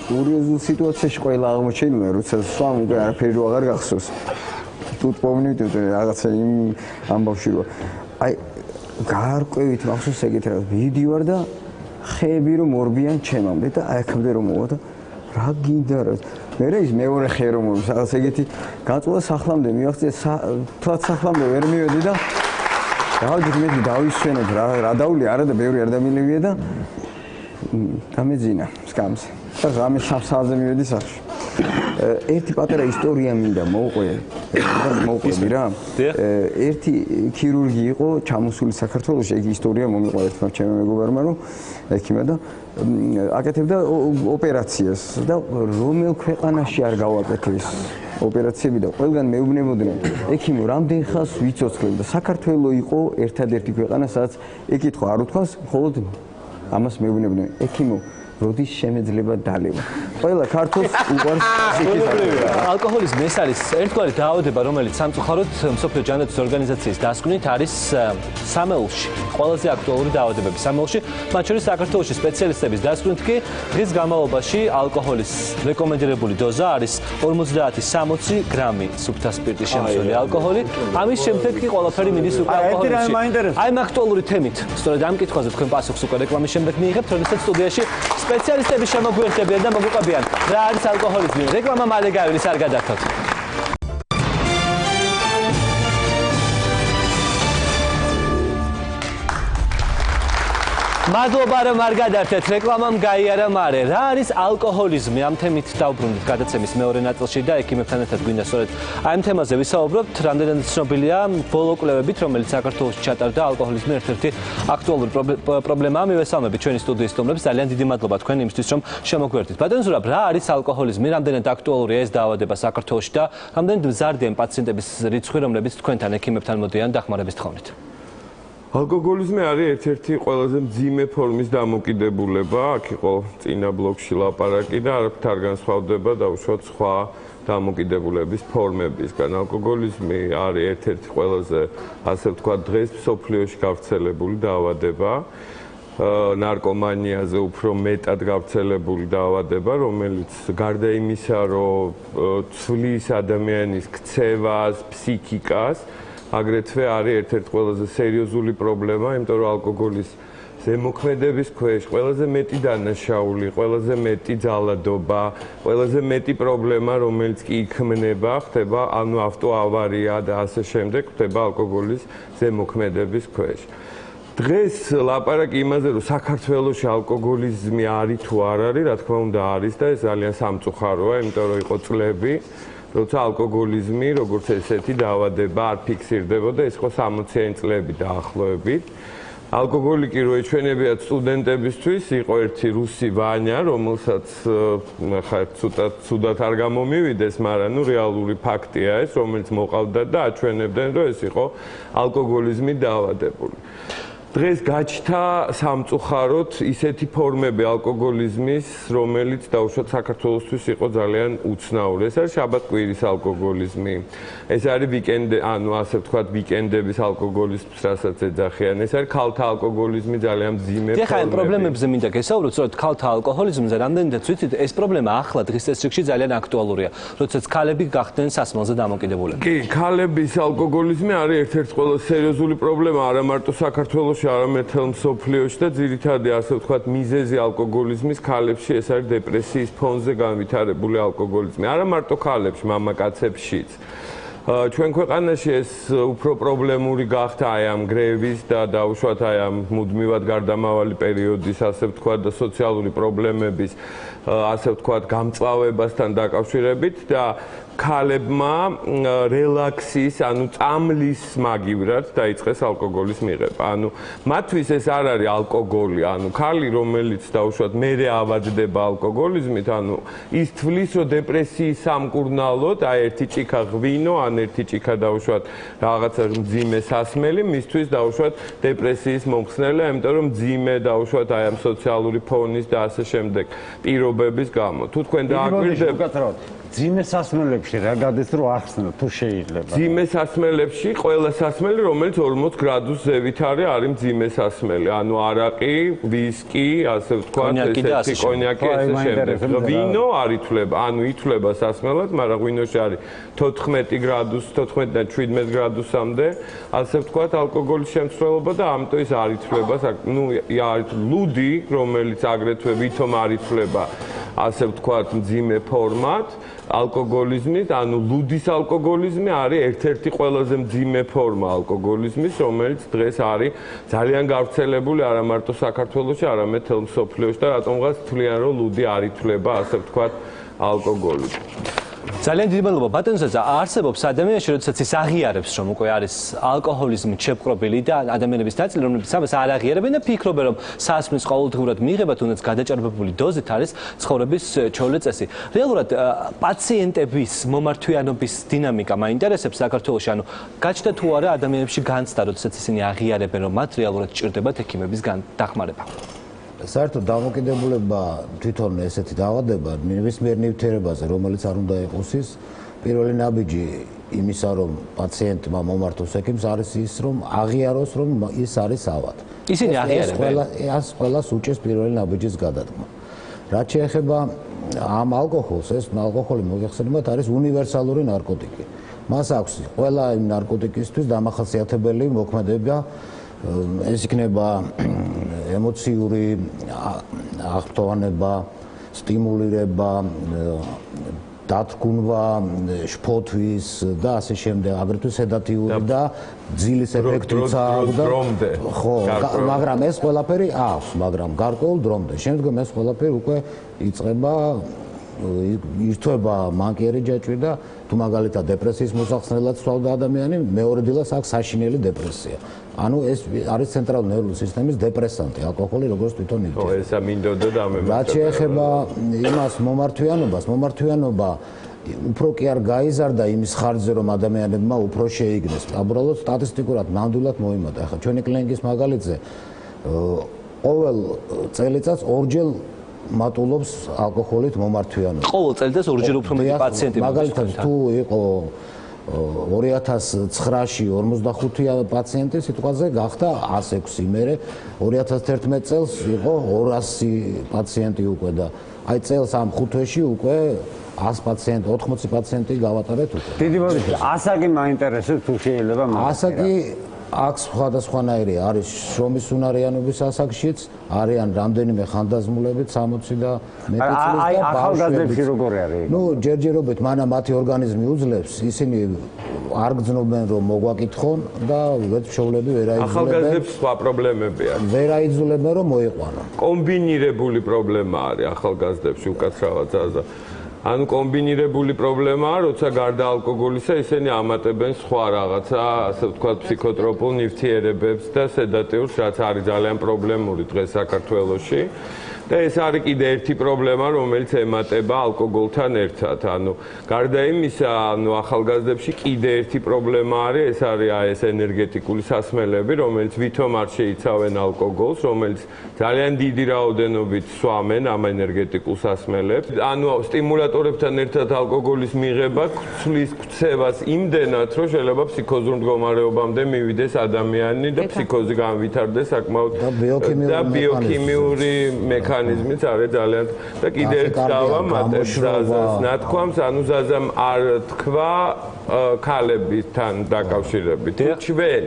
კურიოზულ სიტუაციაში ყველა აღმოჩენილია, როცა სვამ უკვე არაფერი რო აღარ გახსოვს. Тут помните, რაღაცა იმ ამბავში რო აი გარკვევით მახსოვს ეგეთ რა ვიდივარ და ხეები რომ მორბიან ჩემამდე და აი აქამდე რომ მოვა და რა გინდა რა მერე ის მეორე ხე რომ მოვა რაღაც ეგეთი გაწულა სახლამდე მივახცე თვაც სახლამდე ვერ მივედი და რა ვიცი მე დავისვენებ რა დაული არა და ბევრი არ დამილევია და დამეძინა სკამს და რამე სამსააზე მივედი სახში ერთი პატარა ისტორია მინდა მოვყვები რა ერთი ქირურგი იყო ჩამოსული საქართველოში ეგ ისტორია მომიყვა ერთმა ჩემმა მეგობარმა რომ ექიმა და აკეთებდა ოპერაციას და რომელ ქვეყანაში არ გავაკეთეს ოპერაციები და ყველგან მეუბნებოდნენ ექიმო რამდენ ხანს ვიცოცხლებ და საქართველოს იყო ერთადერთი ქვეყანა სადაც ეკითხვა არ უთქვას მხოლოდ ამას მეუბნებოდნენ ექიმო როდის შემეძლება დალევა ყველა ქართულს უყვარს ალკოჰოლიზმი ეს არის ერთგვარი დაავადება რომელიც სამწუხაროდ მსოფლიო ჯანდაცვის ორგანიზაციის დასკვნით არის სამეულში ყველაზე აქტუალური დაავადებების სამეულში მათ შორის საქართველოში სპეციალისტების დასკვნით კი დღის განმავლობაში ალკოჰოლის რეკომენდირებული დოზა არის 50-60 გრამი სუფთა სპირტის შემცველი ალკოჰოლი ამის შემდეგ კი ყველაფერი მიდის უკვე ალკოჰოლში აი ამ აქტუალური თემით სწორედ ამ კითხვაზე თქვენ პასუხს უკვე რეკლამის შემდეგ მიიღებთ როდესაც სტუდიაში სპეციალისტები შემოგვიერთებიან და მოგვიყვებიან რა არის ალკოჰოლიზმი. რეკლამა მალე გავიდეს, არ გადართოთ. მადლობა რომ არ გადართეთ, რეკლამამ გაიარა მარე. რა არის ალკოჰოლიზმი? ამ თემით დავბრუნდით გადაცემის მეორე ნაწილში და ექიმებთან ერთად გვინდა სწორედ აი ამ თემაზე ვისაუბრობთ. რამდენადაც ცნობილია ბოლო კვლევებით, რომელიც საქართველოში ჩატარდა ალკოჰოლიზმი ერთ-ერთი აქტუალური პრობლემაა. მივესალმებით ჩვენი სტუდიის სტუმრებს. ძალიან დიდი მადლობა თქვენ იმისთვის, რომ შემოგვიერთდით. ბატონ ზურაბ, რა არის ალკოჰოლიზმი? რამდენად აქტუალურია ეს დაავადება საქართველოში და რამდენად მზარდია იმ პაციენტების რიცხვი, რომლებიც თქვენთან ექიმებთან მოდიან დახმარების თხოვნით? ალკოჰოლიზმი არის ერთ-ერთი ყველაზე მძიმე ფორმის დამოკიდებულება. აქ იყო წინა ბლოკში ლაპარაკი და არ განსხვავდება დაუშვათ სხვა დამოკიდებულების ფორმებისგან. ალკოჰოლიზმი არის ერთ-ერთი ყველაზე, ასე ვთქვათ, დღეს მსოფლიოში გავრცელებული დაავადება. ნარკომანიაზე უფრო მეტად გავრცელებული დაავადება, რომელიც გარდა იმისა, რომ ცვლის ადამიანის ქცევას, ფსიქიკას, აგრეთვე არის ერთ-ერთი ყველაზე სერიოზული პრობლემა, იმიტომ რომ ალკოჰოლის ზემოქმედების ქვეშ ყველაზე მეტი დანაშაული, ყველაზე მეტი ძალადობა, ყველაზე მეტი პრობლემა, რომელიც კი იქმნება, ხდება ანუ ავტოავარია და ასე შემდეგ, ხდება ალკოჰოლის ზემოქმედების ქვეშ. დღეს ლაპარაკი იმაზე, რომ საქართველოში ალკოჰოლიზმი არის თუ არ არის, რა თქმა უნდა არის და ეს ძალიან სამწუხაროა, იმიტომ რომ იყო წლები როცა ალკოჰოლიზმი, როგორც ესეთი დაავადება არ ფიქსირდებოდა, ეს იყო 60-იანი წლები დაახლოებით. ალკოჰოლი კი რო ეჩვენებიათ სტუდენტებისთვის, იყო ერთი რუსი ვანია, რომელსაც ხა ცუდად არ გამომივიდეს, მაგრამ ნუ რეალური ფაქტია ეს, რომელიც მოყავდა და აჩვენებდნენ, რომ ეს იყო ალკოჰოლიზმით დაავადებული. დღეს გაჩნდა სამწუხაროდ ისეთი ფორმები ალკოჰოლიზმის, რომელიც დაუშვათ საქართველოსთვის იყო ძალიან უცნაური. ეს არის შაბათ-კვირის ალკოჰოლიზმი. ეს არის ანუ ასე ვთქვათ, ვიკენდების ალკოჰოლიზმს, რასაც ეძახიან. ეს არის ქალთა ალკოჰოლიზმი, ძალიან მძიმე ფორმები. ეხლა ამ პრობლემებზე მინდა გესაუბროთ, სწორედ ქალთა ალკოჰოლიზმზე, რამდენადაც ვიცით, ეს პრობლემა ახლა დღის წესრიგში ძალიან აქტუალურია, როდესაც ქალები გახდნენ სასმელზე დამოკიდებულები. კი, ქალების ალკოჰოლიზმი არის ერთ-ერთი ყველაზე სერიოზული პრობლემა, არა მარტო საქართველოს არამედ მთელ მსოფლიოში და ძირითადი ასე ვთქვათ მიზეზი ალკოჰოლიზმის ქალებში ეს არის დეპრესიის ფონზე განვითარებული ალკოჰოლიზმი. არა მარტო ქალებში, მამაკაცებშიც. ჩვენ ქვეყანაში ეს უფრო პრობლემური გახდა აი ამ გრევის და დაუშვათ აი ამ მუდმივად გარდამავალი პერიოდის ასე ვთქვათ და სოციალური პრობლემების ასე ვთქვათ გამწვავებასთან დაკავშირებით და ქალებმა რელაქსის, ანუ წამლის მაგივრად დაიწყეს ალკოჰოლის მიღება. ანუ მათთვის ეს არ არის ალკოჰოლი, ანუ ქალი, რომელიც დაუშვათ მერე ავადდება ალკოჰოლიზმით, ანუ ის თვლის, რომ დეპრესიის სამკურნალოდ, აი ერთი ჭიქა ღვინო, ან ერთი ჭიქა დაუშვათ რაღაცა მძიმე სასმელი, მისთვის დაუშვათ დეპრესიის მომხსნელია, იმიტომ რომ მძიმე დაუშვათ აი ამ სოციალური ფონის და ასე შემდეგ პირობების გამო. თუ თქვენ დააკვირდებთ ძიმე სასმელებში რა გადის რომ ახსნათ თუ შეიძლება. ძიმე სასმელებში ყველა სასმელი რომელიც 40 გრადუს ზევით არის ძიმე სასმელი. ანუ არაყი, ვისკი, ასე ვთქვათ, ესეთი კონიაკი ესე შემდეგ. ღვინო არ ითვლება, ანუ ითვლება სასმელად, მაგრამ ღვინოში არის 14 გრადუს, 14-დან 17 გრადუსამდე, ასე ვთქვათ, ალკოჰოლის შემცველობა და ამიტომ ის არ ითვლება, ნუ ლუდი, რომელიც აგრეთვე ვითომ არ ითვლება, ასე ვთქვათ, მძიმე ფორმად ალკოჰოლიზმის, ანუ ლუდის ალკოჰოლიზმი არის ერთ-ერთი ყველაზე მძიმე ფორმა ალკოჰოლიზმის, რომელიც დღეს არის ძალიან გავრცელებული არა მარტო საქართველოში, არამედ მთელ მსოფლიოში და რატომღაც თვლიან, რომ ლუდი არ ითვლება, ასე ვთქვათ, ალკოჰოლით. ძალიან დიდი მადლობა ბატონსა. არსებობს ადამიანში, როდესაც ის აღიარებს, რომ უკვე არის ალკოჰოლიზმით შეპყრობილი და ადამიანების ნაწილი, რომლებიც ამას არ აღიარებენ და ფიქრობენ, რომ სასმის ყოველდღიურად მიღება თუნდაც გადაჭარბებული დოზით არის ცხოვრების ჩვეული წესი. რეალურად პაციენტების მომართვიანობის დინამიკა მაინტერესებს საქართველოში, ანუ გაჩნდა თუ არა ადამიანებში განცდა, როდესაც ისინი აღიარებენ, რომ მათ რეალურად ჭირდებათ ექიმების დახმარება. საერთოდ დამოკიდებულება თვითონ ესეთი დაავადება ნებისმიერ ნივთიერებაზე, რომელიც არ უნდა იყოს ის პირველი ნაბიჯი იმისა, რომ პაციენტმა მომართოს ექიმს არის ის, რომ აღიაროს, რომ ის არის ავად. ისინი აღიარებენ. ეს ყველას უჭირს პირველი ნაბიჯის გადადგმა. რაც შეეხება ამ ალკოჰოლს, ეს ალკოჰოლი მოიხსენებათ არის უნივერსალური ნარკოტიკი. მას აქვს ყველა იმ ნარკოტიკისთვის დამახასიათებელი მოქმედება. ეს იქნება ემოციური აღფრთოვანება, სტიმულირება, დათრგუნვა, შფოთვის და ასე შემდეგ, აგრეთვე სედატიური და ძილის ეფექტიც აქვს და ხო, მაგრამ ეს ყველაფერი აქვს, მაგრამ გარკვეულ დრომდე. შემდგომ ეს ყველაფერი უკვე იწყება ირთვება მანკიერი ჯაჭვი და თუ მაგალითად დეპრესიის მოსახსნელად სწავლდა ადამიანი, მეორე დილას აქვს საშინელი დეპრესია. ანუ ეს არის ცენტრალური ნერვული სისტემის დეპრესანტი, ალკოჰოლი როგორც თვითონ იდეა. ხო, ესა მინდოდა და მე რაც შეეხება იმას მომართვიანობა უფრო კი არ გაიზარდა იმის ხარჯზე, რომ ადამიანებმა უფრო შეიგნეს. უბრალოდ სტატისტიკურად ნამდვილად მოიმატა. ახლა ჩვენი კლინიკის მაგალითზე ყოველ წელიწადს ორჯერ მატულობს ალკოჰოლით მომართვიანობა. ყოველ წელიწადს ორჯერ უფრო მეტი პაციენტი მაგალითად თუ იყო 2009-ში 45 პაციენტი სიტყვაზე გახდა 106, მერე 2011 წელს იყო 200 პაციენტი უკვე და აი წელს ამ 5 თვეში უკვე 100 პაციენტი, 80 პაციენტი გავატარეთ უკვე. დიდი მოდით, ასაკი მაინტერესებს თუ შეიძლება მაგას. ასაკი აქ სხვადასხვანაირი არის შრომის უნარიანობის ასაკშიც, არიან რამდენიმე ხანდაზმულებით 60 და მეტი წლის და აი ახალგაზრდებში როგორი არის? ნუ ჯერჯერობით მანამ მათი ორგანიზმი უძლებს, ისინი არ გძნობენ რომ მოგვაკითხონ და ვეცშოვლები ვერ აიძულებენ. ახალგაზრდებს სხვა პრობლემები არის. ვერ აიძულებენ რომ მოიყვანონ. კომბინირებული პრობლემა არის ახალგაზრდებში უკაცრავად ზაზა. ანუ კომბინირებული პრობლემაა, როცა გარდა ალკოგოლისა ისინი ამატებენ სხვა რაღაცა, ასე ვთქვათ, ფსიქოტროპულ ნივთიერებებს და სედატიურს, რაც არის ძალიან პრობლემური დღეს საქართველოში. და ეს არის კიდე ერთი პრობლემა, რომელიც ემატება ალკოგოლთან ერთად. ანუ გარდა იმისა, ანუ ახალგაზრდებში კიდე ერთი პრობლემა არის, ეს არის ეს ენერგეტიკული სასმელები, რომელიც ვითომ არ შეიცავენ ალკოგოლს, რომელიც ძალიან დიდი რაოდენობით სვამენ ამ ენერგეტიკულ სასმელებს. ანუ სტიმულატორებთან ერთად ალკოგოლის მიღება ცვლის ქცევას იმდენად, რომ შეიძლება ფსიქოზურ მდგომარეობამდე მივიდეს ადამიანი და ფსიქოზი განვითარდეს საკმაოდ და ბიოქიმიური მექანიზმიც არის ძალიან და კიდე ერთ დავამატებ ზაზას ნათქვამს, ანუ ზაზამ არ თქვა ქალებთან დაკავშირებით. ჩვენ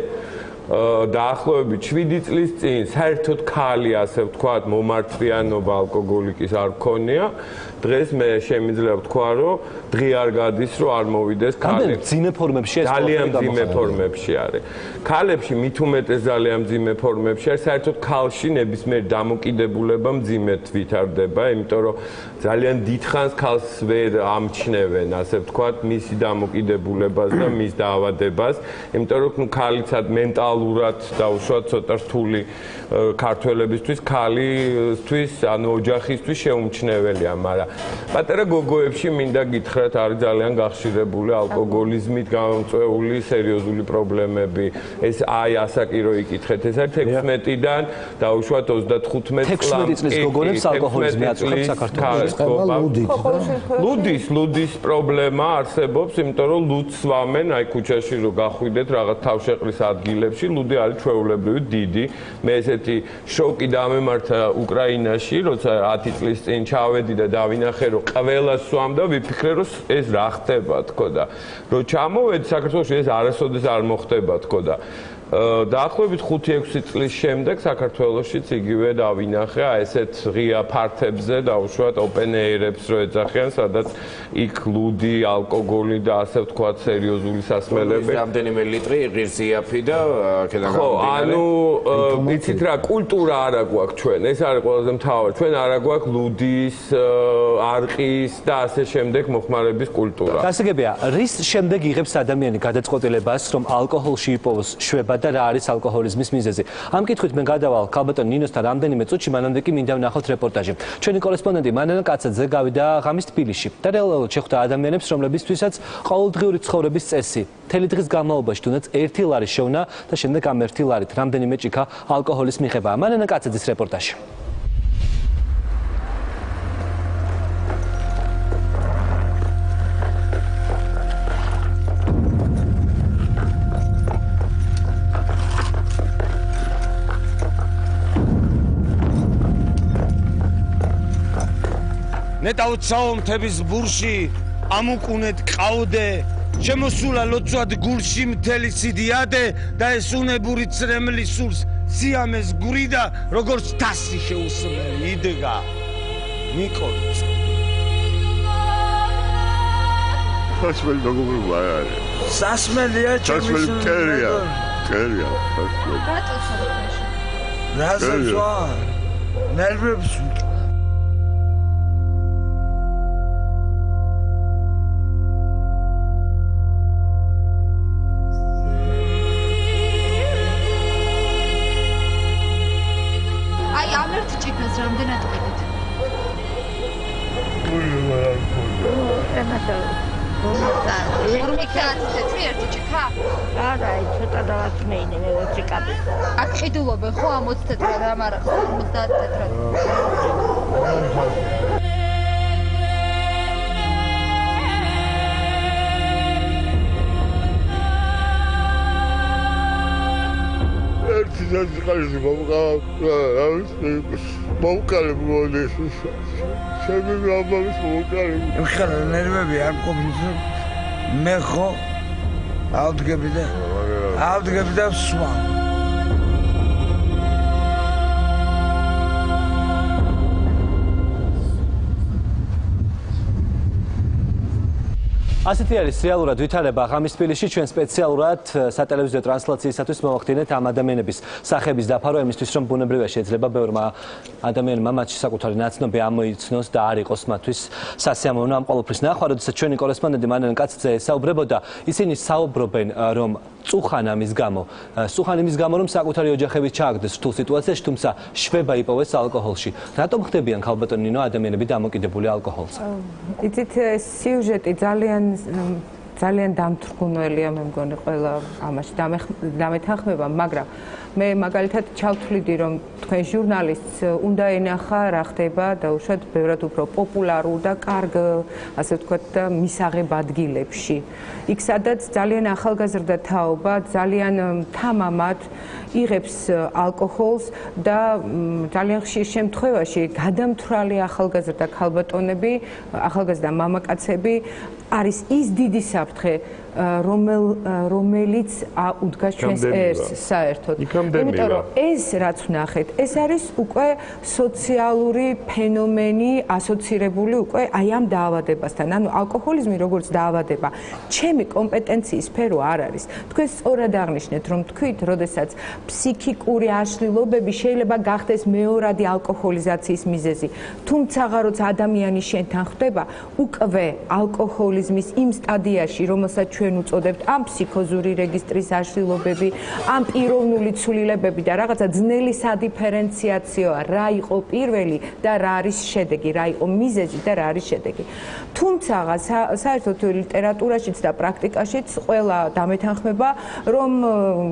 დაახლოებით 7 წლის წინ საერთოდ ქალი, ასე ვთქვათ, მომართვიანობა ალკოგოლიკის არ გქონია. დღეს მე შემიძლია ვთქვა, რომ დღე არ გადის, რომ არ მოვიდეს ქალები. მძიმე ფორმებში ეს ძალიან მძიმე ფორმებში არის. ქალებში მით უმეტეს ძალიან მძიმე ფორმებში არის. საერთოდ ქალში ნებისმიერ დამოკიდებულება მძიმედ ვითარდება, იმიტომ რომ ძალიან დიდხანს ქალს ვერ ამჩნევენ, ასე ვთქვათ, მისი დამოკიდებულებას და მის დაავადებას, იმიტომ რომ ქალიცად მენტალურად დაუშვათ ცოტა რთული ქართველებისთვის, ქალისთვის, ანუ ოჯახისთვის შეუმჩნეველია, მაგრამ პატარა გოგოებში მინდა გითხრათ, არის ძალიან გახშირებული ალკოგოლიზმით გამომწვეული სერიოზული პრობლემები. ეს აი ასაკი რო იკითხეთ, ეს არის 16-დან დაუშვათ 35 წლამდე. 16 წლის გოგონებს ალკოჰოლიზმი აწუხებს საქართველოში. ლუდის პრობლემა არსებობს, იმიტომ რომ ლუდს სვამენ, აი ქუჩაში რო გახვიდეთ რაღაც თავშეყრის ადგილებში, ლუდი არის ჩვეულებრივი დიდი. მე ესეთი შოკი დამემართა უკრაინაში, როცა 10 წლის წინ ჩავედი და დავინახე, რომ ყველა სვამდა, ვიფიქრე, რომ ეს რა ხდება თქო და რო ჩამოვედი საქართველოში ეს არასოდეს არ მოხდება თქო და დაახლოებით 5-6 წლის შემდეგ საქართველოშიც იგივე დავინახე ესეთ ღია ფართებზე დაუშვათ open air-ებს რო ეძახიან, სადაც იქ ლუდი, αλკოგოლი და ასე ვთქვათ სერიოზული სასმელები. რამდენიმე ლიტრი ღირსიაფი და აქედან ხო, ანუ იცით რა, კულტურა არა გვაქვს ჩვენ. ეს არის ყველაზე მთავარი. ჩვენ არა გვაქვს ლუდის, არყის და ასე შემდეგ მოხმარების კულტურა. გასაგებია, რის შემდეგ იღებს ადამიანი გადაწყვეტილებას, რომ ალკოჰოლში იპოვოს შვება და რა არის ალკოჰოლიზმის მიზეზი. ამ კითხვით მე გადავალ ქალბატონ ნინოსთან რამდენიმე წუთში, მანამდე კი მინდა ვნახოთ რეპორტაჟი. ჩვენი კორესპონდენტი მანანა კაცაძე გავიდა ღამის თბილისში და რეალურად შეხვდა ადამიანებს, რომლებისთვისაც ყოველდღიური ცხოვრების წესი მთელი დღის განმავლობაში თუნდაც 1 ლარი შევნა და შემდეგ ამ 1 ლარით რამდენიმე ჭიქა ალკოჰოლის მიღებაა. მანანა კაცაძის რეპორტაჟი. ნეტავცაო მთების ბურში ამუკუნეთ ყავდე შემოსულა ლოცვად გულში მთელი სიდიადე და ეს უნებური წრემლი სულს სიამეს გვრიდა როგორც თასი შეუსმელი იდგა ნიკოლიც სასმელი დაგუბრულა არის სასმელია ჩემის კერია რაზეა ნერვებს რამდენად ყიდით? ერთი ჭიქა? არა, ცოტა დავაცმეინე მე 20 კაბი. აქ ყიდულობენ ხო ამ 20 თეთრად, მაგრამ 50 თეთრად. Zazikali მომკალებ მოდის ჩემი მამამის მომკალებ ეხლა ნერვები არ მყოფნის მე ხო ავდგები და სვა ასეთი არის რეალურად ვითარება ღამის თბილისში ჩვენ სპეციალურად სატელევიზიო ტრანსლაციისათვის მოვახდინეთ ამ ადამიანების სახების დაფარვა იმისთვის რომ ბუნებრივია შეიძლება ბევრმა ადამიანმა მათში საკუთარი ნაცნობი ამოიცნოს და არ იყოს მათთვის სასიამოვნო ამ ყოველფრის ნახვა, როდესაც ჩვენი კორესპონდენტი მანანა კაცაძე საუბრებოდა, ისინი საუბრობენ რომ წუხან ამის გამო რომ საკუთარი ოჯახების ჩააგდეს რთულ სიტუაციაში, თუმცა შვება იპოვეს ალკოჰოლში. რატომ ხდებიან ქალბატონ ნინო ადამიანები დამოკიდებული ალკოჰოლზე? იცით ეს სიუჟეტი ძალიან დამთრგუნველია მე მგონი ყველა ამაში დამეთანხმება, მაგრამ მე მაგალითად ჩავთვლიდი რომ თქვენ ჟურნალისტს უნდა ენახა რა ხდება და უშუალოდ ბევრად უფრო პოპულარულ და კარგ ასე ვთქვათ და მისაღებ ადგილებში. იქ სადაც ძალიან ახალგაზრდა თაობა ძალიან თამამად იღებს ალკოჰოლს და ძალიან ხშირ შემთხვევაში გადამთვრალი ახალგაზრდა ქალბატონები, ახალგაზრდა მამაკაცები არის ის დიდი საფრთხე რომელიც უდგას ჩვენს ერს საერთოდ. იმიტომ რომ ეს რაც ვნახეთ, ეს არის უკვე სოციალური ფენომენი ასოცირებული უკვე აი ამ დაავადებასთან. ანუ ალკოჰოლიზმი როგორც დაავადება, ჩემი კომპეტენციის სფერო არ არის. თქვენ სწორად აღნიშნეთ, რომ თქვით, როდესაც ფსიქიკური აშლილობები შეიძლება გახდეს მეორადი ალკოჰოლიზაციის მიზეზი. თუმცა როცა ადამიანი შენთან ხვდება, უკვე ალკოჰოლიზმის იმ სტადიაში, რომელსაც ჩვენ უწოდებთ ამ ფსიქოზური რეგისტრის აშლილობები, ამ პიროვნული ცვლილებები და რაღაცა ძნელი სადიფერენციაციოა, რა იყო პირველი და რა არის შედეგი, რა იყო მიზეზი და რა არის შედეგი. თუმცა საერთოდ ლიტერატურაშიც და პრაქტიკაშიც ყველა დამეთანხმება, რომ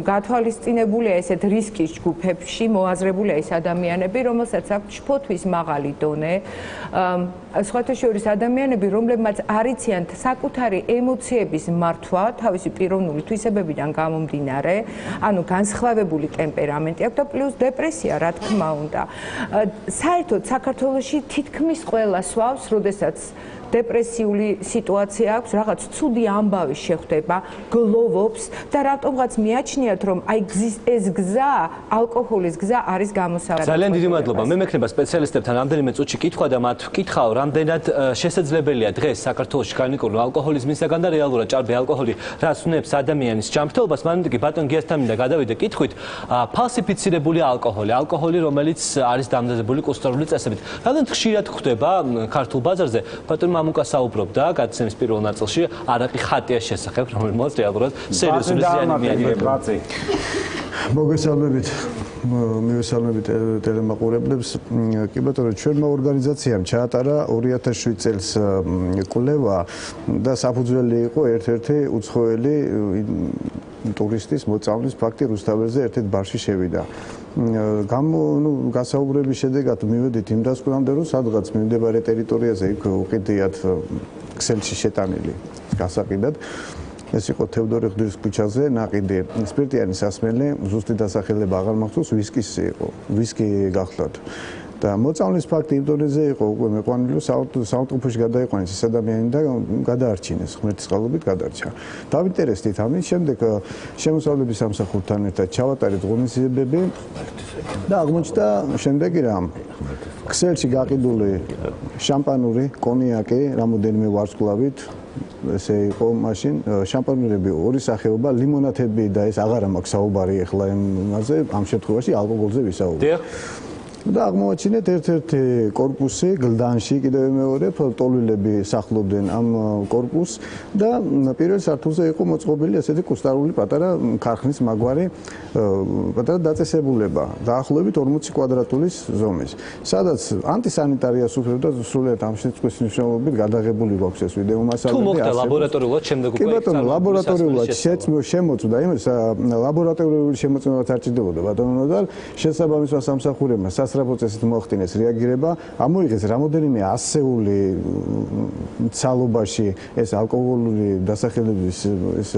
გათვალისწინებულია ესეთ რისკის ჯგუფებში მოაზრებულია ის ადამიანები, რომელსაც აქვთ შფოთვის მაღალი დონე, სხვათა შორის ადამიანები, რომლებმაც არიციან საკუთარი ემოციების მართვა თავისი პიროვნული თვისებებიდან გამომდინარე, ანუ განსხვავებული ტემპერამენტი აქვს და პლუს დეპრესია, რა თქმა უნდა. საერთოდ საქართველოში თითქმის ყველა სვავს, როდესაც დეპრესიული სიტუაცია აქვს, რაღაც ცუდი ამბავი შეხვდება, გლოვობს და რატომღაც მიაჩნიათ, რომ აი ეს გზა, ალკოჰოლის გზა არის გამოსავალი. ძალიან დიდი მადლობა. მე მექნება სპეციალისტებთან რამდენიმე წუთში კითხვა და მათ ვკითხავ, რამდენად შესაძლებელია დღეს საქართველოში განიკურნო ალკოჰოლიზმისაგან და რეალურად ჭარბი ალკოჰოლი რას უნებს ადამიანის ჯანმრთელობას. მანამდე კი ბატონ გიასთან მინდა გადავიდე კითხვით, ფალსიფიცირებული ალკოჰოლი, რომელიც არის დამზადებული კუსტარული წესებით. რამდენად ხშირად ხდება ქართულ ბაზარზე? ბატონ მამუკა საუბრობდა გადაცემის პირველ ნაწილში არაყი ხატიას შესახებ, რომელმაც რეალურად სერიოზული ზიანი მიაყენა. მივესალმებით ტელემაყურებლებს. კი ბატონო, ჩვენმა ორგანიზაციამ ჩაატარა 2007 წელს კვლევა და საფუძველი იყო ერთ-ერთი უცხოელი ტურისტის მოწამვლის ფაქტი რუსთაველზე ერთ-ერთ ბარში შევიდა. გასაუბრების შედეგად მივედით იმ დასკვნამდე, რომ სადღაც მიმდებარე ტერიტორიაზე იქ უყიდიათ ქსელში შეტანილი გასაყიდად. ეს იყო თევდორე ღვთის ქუჩაზე ნაყიდი სპირტიანი სასმელი, ზუსტი დასახელება აღარ მახსოვს, ვისკის იყო, ვისკი გახლავთ. და მოწამვლის ფაქტი იმ დონეზე იყო უკვე მეყვანილი, საავტოფოში გადაიყვანეს ეს ადამიანი და გადაარჩინეს, ღმერთის წყალობით გადარჩა. დავინტერესდით ამის შემდეგ შემოსავლების სამსახურთან ერთად ჩავატარეთ ღონისძიებები და აღმოჩნდა შემდეგი რამ. ქსელში გაყიდული შამპანური, კონიაკი, რამოდენიმე ვარსკვლავით ესე იყო მაშინ შამპანურები ორი სახეობა, ლიმონათები და ეს აღარა მაქვს საუბარი ახლა იმაზე, ამ შემთხვევაში ალკოჰოლზე ვისაუბრებ. და აღმოაჩინეთ ერთ-ერთი კორპუსი გლდანში, კიდევ მეორე ტოლვილები სახლობდნენ ამ კორპუსს და პირველ სართულზე იყო მოწყობილი ესეთი კუსტარული პატარა ქარხნის მაგვარი პატარა დაწესებულება, დაახლოებით 40 კვადრატულის ზომის, სადაც ანტისანიტარია სუფევდა სრულიად ამ შეწყვის მნიშვნელობით გადაღებული გვაქვს ეს ვიდეო მასალები. თუ მოხდა ლაბორატორიულად შემდეგ უკვე ბატონო, ლაბორატორიულად შემოწმდა, იმის ლაბორატორიული შემოწმებაც არ ჭირდებოდა ბატონო და შესაბამისმა სამსახურებმა სასწრაფო წესით მოახდინეს რეაგირება, ამოიღეს რამოდენიმე ასეული ცალობაში ეს ალკოჰოლური დასახელების ეს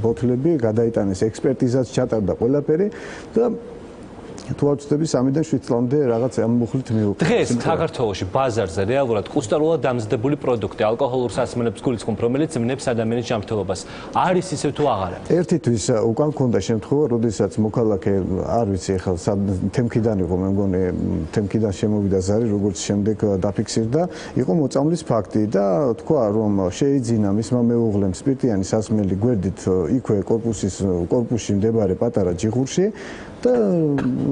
ბოთლები, გადაიტანეს ექსპერტიზაც, ჩატარდა ყველაფერი და თუ არ ვცდები 3-დან 7 წლამდე რაღაც ამ მუხლით მივუყურე. დღეს საქართველოში ბაზარზე რეალურად კუსტარულად დამზადებული პროდუქტი, ალკოჰოლურ სასმელებს გულისხმობ, რომელიც მნებს ადამიანის ჯანმრთელობას. არის ისე თუ აღარა? ერთისთვის უკან მქონდა შემთხვევა, როდესაც მოქალაქე, არ ვიცი ახლა თემქიდან იყო, მე მგონი თემქიდან შემოვიდა ზარი, როგორც შემდეგ დაფიქსირდა, იყო მოწამვლის ფაქტი და თქვა, რომ შეიძინა მისმა მეუღლემ სპირტიანი სასმელი გვერდით იქვე კორპუსში მდებარე პატარა ჯიხურში და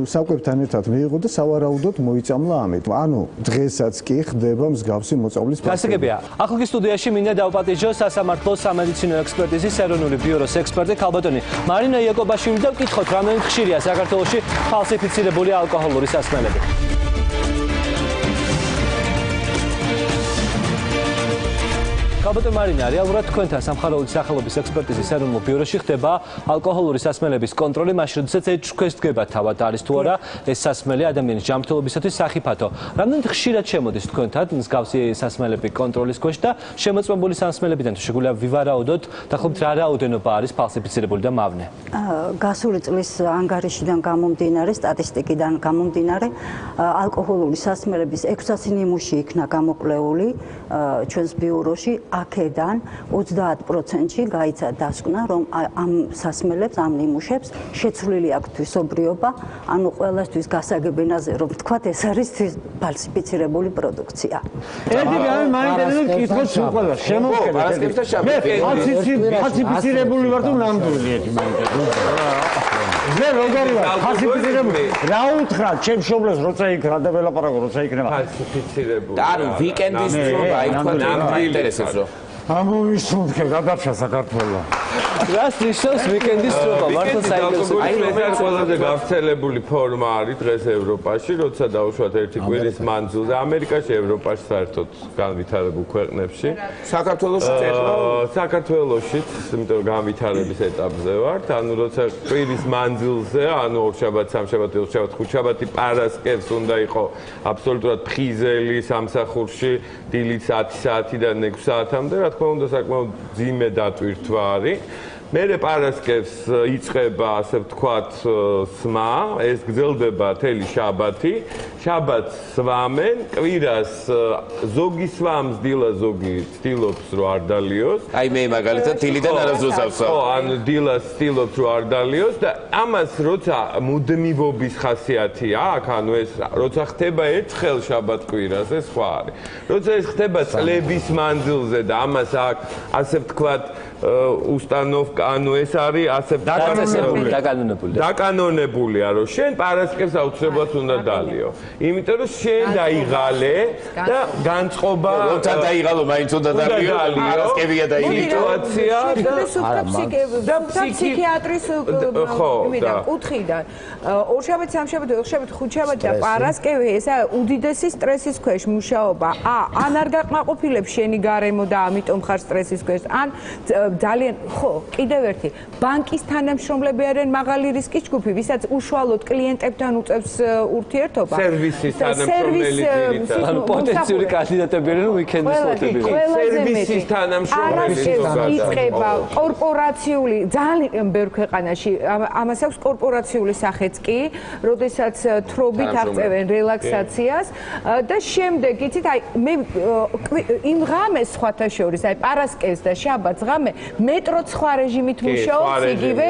საკვებთან ერთად მიიღო და სავარაუდოდ მოიწამლა ამით. ანუ დღესაც კი ხდება მსგავსი მოწამვლის ფაქტი. გასაგებია. ახლა კი სტუდიაში მინდა დავპატიჟო სასამართლო სამედიცინო ექსპერტიზის ეროვნული ბიუროს ექსპერტი ქალბატონი მარინა იაკობაშვილი და ვკითხოთ, რამდენად ხშირია საქართველოში ფალსიფიცირებული ალკოჰოლური სასმელები. ქალბატონი მარინა, რეალურად თქვენთან სამხაროული სახელობის ექსპერტიზის ეროვნულ ბიუროში ხდება ალკოჰოლური სასმელების კონტროლი, მაშინ როდესაც ეჭვქვეს დგება თავად არის თუ არა ეს სასმელი ადამიანის ჯანმრთელობისათვის სახიფათო. რამდენად ხშირად შემოდის თქვენთან მსგავსი სასმელები კონტროლის ქვეშ და შემოწმებული სასმელებიდან თუ შეგვიძლია ვივარაუდოთ, დაახლოებით რა რაოდენობა არის ფალსიფიცირებული და მავნე? გასული წლის ანგარიშიდან გამომდინარე, სტატისტიკიდან გამომდინარე, ალკოჰოლური სასმელების 600 ნიმუში იქნა გამოკვლეული ჩვენს ბიუროში. აქედან 30%-ში გაიცა დასკვნა, რომ ამ სასმელებს, ამ ნიმუშებს შეცვლილი აქვს თვისობრიობა, ანუ ყველასთვის გასაგებენაზე, რომ ვთქვათ, ეს არის ფალსიფიცირებული პროდუქცია. მაინტერესებს კითხოს უყურა, შემოვკეთე. მე ფალსიფიცირებული ვარ თუ ნამდვილი ერთი მაინტერესებს. მე როგორი ვარ? ფალსიფიცირებული. რა უთხრა, ჩემ შობლებს როცა იქ რა და ველაპარაკო, როცა იქნება ფალსიფიცირებული. და არის ვიკენდის დრო გაიქვა ნამდვილი ინტერესებს რო. ამოვისუნთქე გადარჩა საქართველო. რას ნიშნავს ვიკენდის დროება? მართლა საინტერესო. აი ეს ყველაზე გავრცელებული ფორმა არის დღეს ევროპაში, როცა დაუშვათ ერთი კვირის მანძილზე, ამერიკაში, ევროპაში საერთოდ განვითარებულ ქვეყნებში. საქართველოშიც ეხლა საქართველოშიც, იმიტომ რომ განვითარების ეტაპზე ვართ, ანუ როცა კვირის მანძილზე, ანუ ორშაბათ, სამშაბათი, ოთხშაბათი, ხუთშაბათი პარასკევს უნდა იყო აბსოლუტურად ფხიზელი სამსახურში, დილით 10 საათიდან 6 საათამდე, რა თქმა უნდა, საკმაოდ ძიმე დატვირთვა არის. მერე პარასკევს იწყება, ასე ვთქვათ, სმა, ეს გრძელდება მთელი შაბათი. შაბათს სვამენ, კვირას ზოგი სვამს, დილა ზოგი ცდილობს რომ არ დალიოს. აი მე მაგალითად დილიდან არასდროს ავსვამ. ხო, ან დილას ცდილობს რომ არ დალიოს და ამას როცა მუდმივობის ხასიათი აქვს, ანუ ეს როცა ხდება ერთხელ შაბათ კვირას, ეს სხვა არის. როცა ეს ხდება წლების მანძილზე და ამას აქვს, ასე ვთქვათ, უსტანოვკა, ანუ ეს არის ასე დაკანონებულია, რომ შენ პარასკევს აუცილებლად უნდა დალიო. იმიტომ რომ შენ დაიღალე და განწყობა როცა დაიღალო, მაინც უნდა დალიო, პარასკევია და სიტუაცია და ფსიქიატრის კუთხიდან. ორშაბათი, სამშაბათი, ოთხშაბათი, ხუთშაბათი და პარასკევი ესა უდიდესი სტრესის ქვეშ მუშაობა. ან არ გაკმაყოფილებს შენი გარემო და ამიტომ ხარ სტრესის ქვეშ, ან ძალიან ხო, კიდევ ერთი, ბანკის თანამშრომლები არიან მაღალი რისკის ჯგუფი, ვისაც უშუალოდ კლიენტებთან უწევს ურთიერთობა. სერვისის თანამშრომელი ძირითადად. ანუ პოტენციური კანდიდატები არიან, რომ ვიქენდის ოტები. სერვისის თანამშრომელი იწყება კორპორაციული, ძალიან ბევრ ქვეყანაში ამას აქვს კორპორაციული სახეც კი, როდესაც თრობით აღწევენ რელაქსაციას და შემდეგ იცით, აი მე იმ ღამეს სხვათა შორის, აი პარასკევს და შაბათს ღამე მეტრო სხვა რეჟიმით მუშაობს, იგივე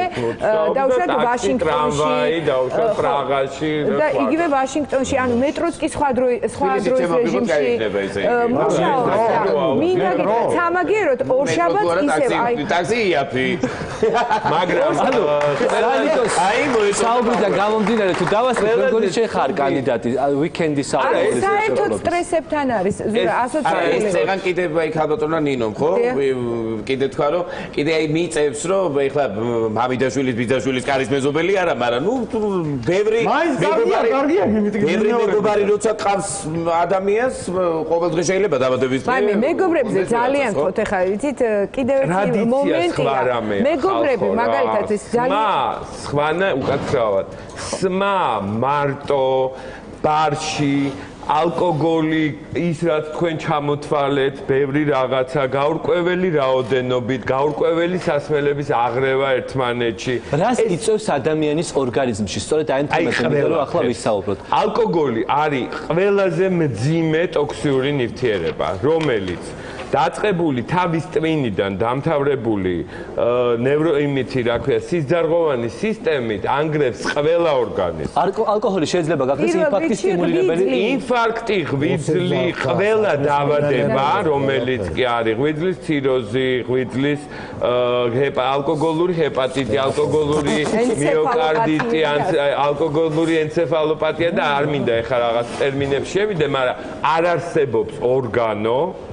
დაუშვათ ვაშინგტონში, დაუშვათ პრაღაში და იგივე ვაშინგტონში, ანუ მეტროც კი სხვა დროის რეჟიმში მუშაობს. მინდა გითხრათ, სამაგიეროდ ორშაბათს ისევ აი ტაქსი იაფი. მაგრამ აი საუბრიდან გამომდინარე თუ დავასრულებ როგორი შეხარ კანდიდატი ვიკენდის საუბრისას. საერთოდ სტრესებთან არის ასოციირებული. ეს ეგან კიდე აი ხალბატონმა ნინომ ხო? კიდე თქვა რომ კიდე აი მიწევს რომ ეხლა მამიდაშვილის ბიძაშვილის კარის მეზობელი არა, მაგრამ ნუ ბევრი მეგობარი როცა ყავს ადამიანს ყოველდღე შეიძლება დაბადების დღე. მე მეგობრებზე ძალიან ხოთ ეხლა იცით კიდევ ერთი მომენტია. მეგობრები მაგალითად ეს ძალიან სხვანა უკაცრავად. სმა მარტო ბარში ალკოგოლი ის რაც თქვენ ჩამოთვალეთ, ბევრი რაღაცა, გაურკვეველი რაოდენობით, გაურკვეველი სასმელების აღრევა ერთმანეთში. რას იწვევს ადამიანის ორგანიზმში? სწორედ აი ამ თემაზე რომ ახლა ვისაუბროთ. ალკოგოლი არის ყველაზე მძიმე ტოქსიური ნივთიერება, რომელიც დაწყებული თავის ტვინიდან დამთავრებული ნევროიმითი, რა ქვია, სისხლძარღვოვანი სისტემით ანგრევს ყველა ორგანიზმს. ალკოჰოლი შეიძლება გახდეს ინფარქტის სტიმულირებელი. ინფარქტი, ღვიძლი, ყველა დაავადება, რომელიც კი არის ღვიძლის ციროზი, ღვიძლის ალკოგოლური ჰეპატიტი, ალკოგოლური მიოკარდიტი, ალკოგოლური ენცეფალოპათია და არ მინდა ეხლა რაღაც ტერმინებს შევიდე, მაგრამ არ არსებობს ორგანო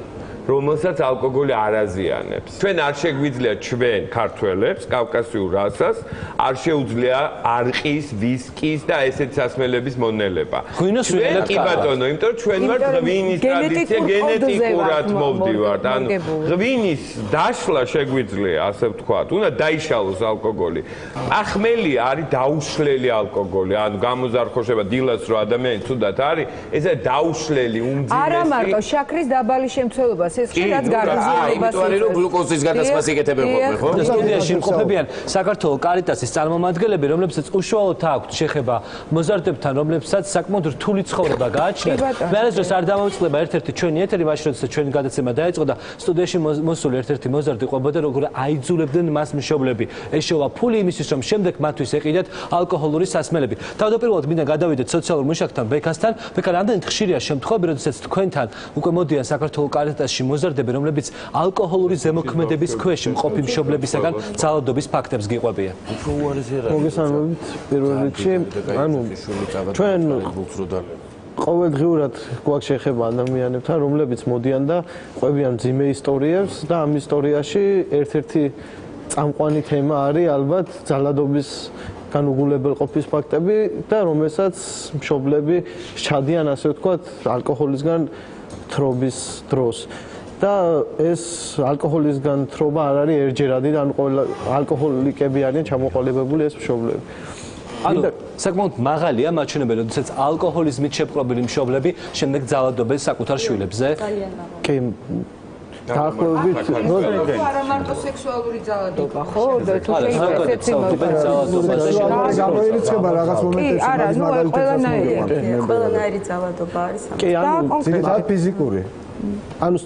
რომელსაც ალკოგოლი არ აზიანებს. ჩვენ არ შეგვიძლია ჩვენ ქართველებს, კავკასიურ რასას, არ შეუძლია არყის, ვისკის და ესეთ სასმელების მონელება. ჩვენ კი ბატონო, იმიტომ რომ ჩვენ ვართ ღვინის ტრადიცია, გენეტიკურად მოვდივართ. ანუ ღვინის დაშლა შეგვიძლია, ასე ვთქვათ, უნდა დაიშალოს ალკოგოლი. ახმელი არის დაუშლელი ალკოგოლი, ანუ გამოზარხოშება დილას რო ადამიანი თუდად არის, ესე დაუშლელი უმძიმესი. არა მარტო შაქრის დაბალი შემცველობა სიცხესაც გარიზონებას. იმიტომ არის რომ გლუკოზის გადასვლას იკეთებენ ხოლმე, ხო? სტუდიაში იმყოფებიან საქართველოს კარიტასის წარმომადგენლები, რომლებსაც უშუალოდ აქვთ შეხება მოზარდებთან, რომლებსაც საკმაოდ რთული ცხოვრება გააჩნიათ. მე ეს დროს არ დამოვიწყდება ერთ-ერთი ჩვენი ეთერი, მაშინ როდესაც ჩვენი გადაცემა დაიწყო და სტუდიაში მოსული ერთ-ერთი მოზარდი ყვებოდა, როგორ აიძულებდნენ მას მშობლები. ეშოვა ფული იმისთვის, რომ შემდეგ მათთვის ეყიდათ ალკოჰოლური სასმელები. თავდაპირველად მინდა გადავიდეთ სოციალურ მუშაკთან ბექასთან. ბექა რამდენად ხშირია შემთხვევები, როდესაც თქვენთან უკვე მოდიან საქართველოს კარიტასში მოზარდები, რომლებიც ალკოჰოლური ზემოქმედების ქვეშ მყოფი მშობლებისაგან ძალადობის ფაქტებს გიყვებიან. მოგესალმებით პირველ რიგში, ანუ ჩვენ ყოველდღიურად გვაქვს შეხება ადამიანებთან, რომლებიც მოდიან და ყვებიან მძიმე ისტორიებს და ამ ისტორიაში ერთ-ერთი წამყვანი თემა არის ალბათ ძალადობის განუგულებელყოფის ფაქტები და რომელსაც მშობლები ჩადიან, ასე ვთქვათ, ალკოჰოლისგან თრობის დროს. და ეს ალკოჰოლისგან თრობა არ არის ერთჯერადი და ყველა ალკოჰოლიკები არიან ჩამოყალიბებული ეს მშობლები. ანუ საკმაოდ მაღალია მაჩვენებელი, როდესაც ალკოჰოლიზმით შეპყრობილი მშობლები შემდეგ ძალადობენ საკუთარ შვილებზე. კი დაახლოებით არა მარტო სექსუალური ძალადობა, ხო? თუ გამოირიცხება რაღაც მომენტებში, მაგრამ ყველანაირი ძალადობა არის. კი, ანუ ძირითადად ფიზიკური. ანუ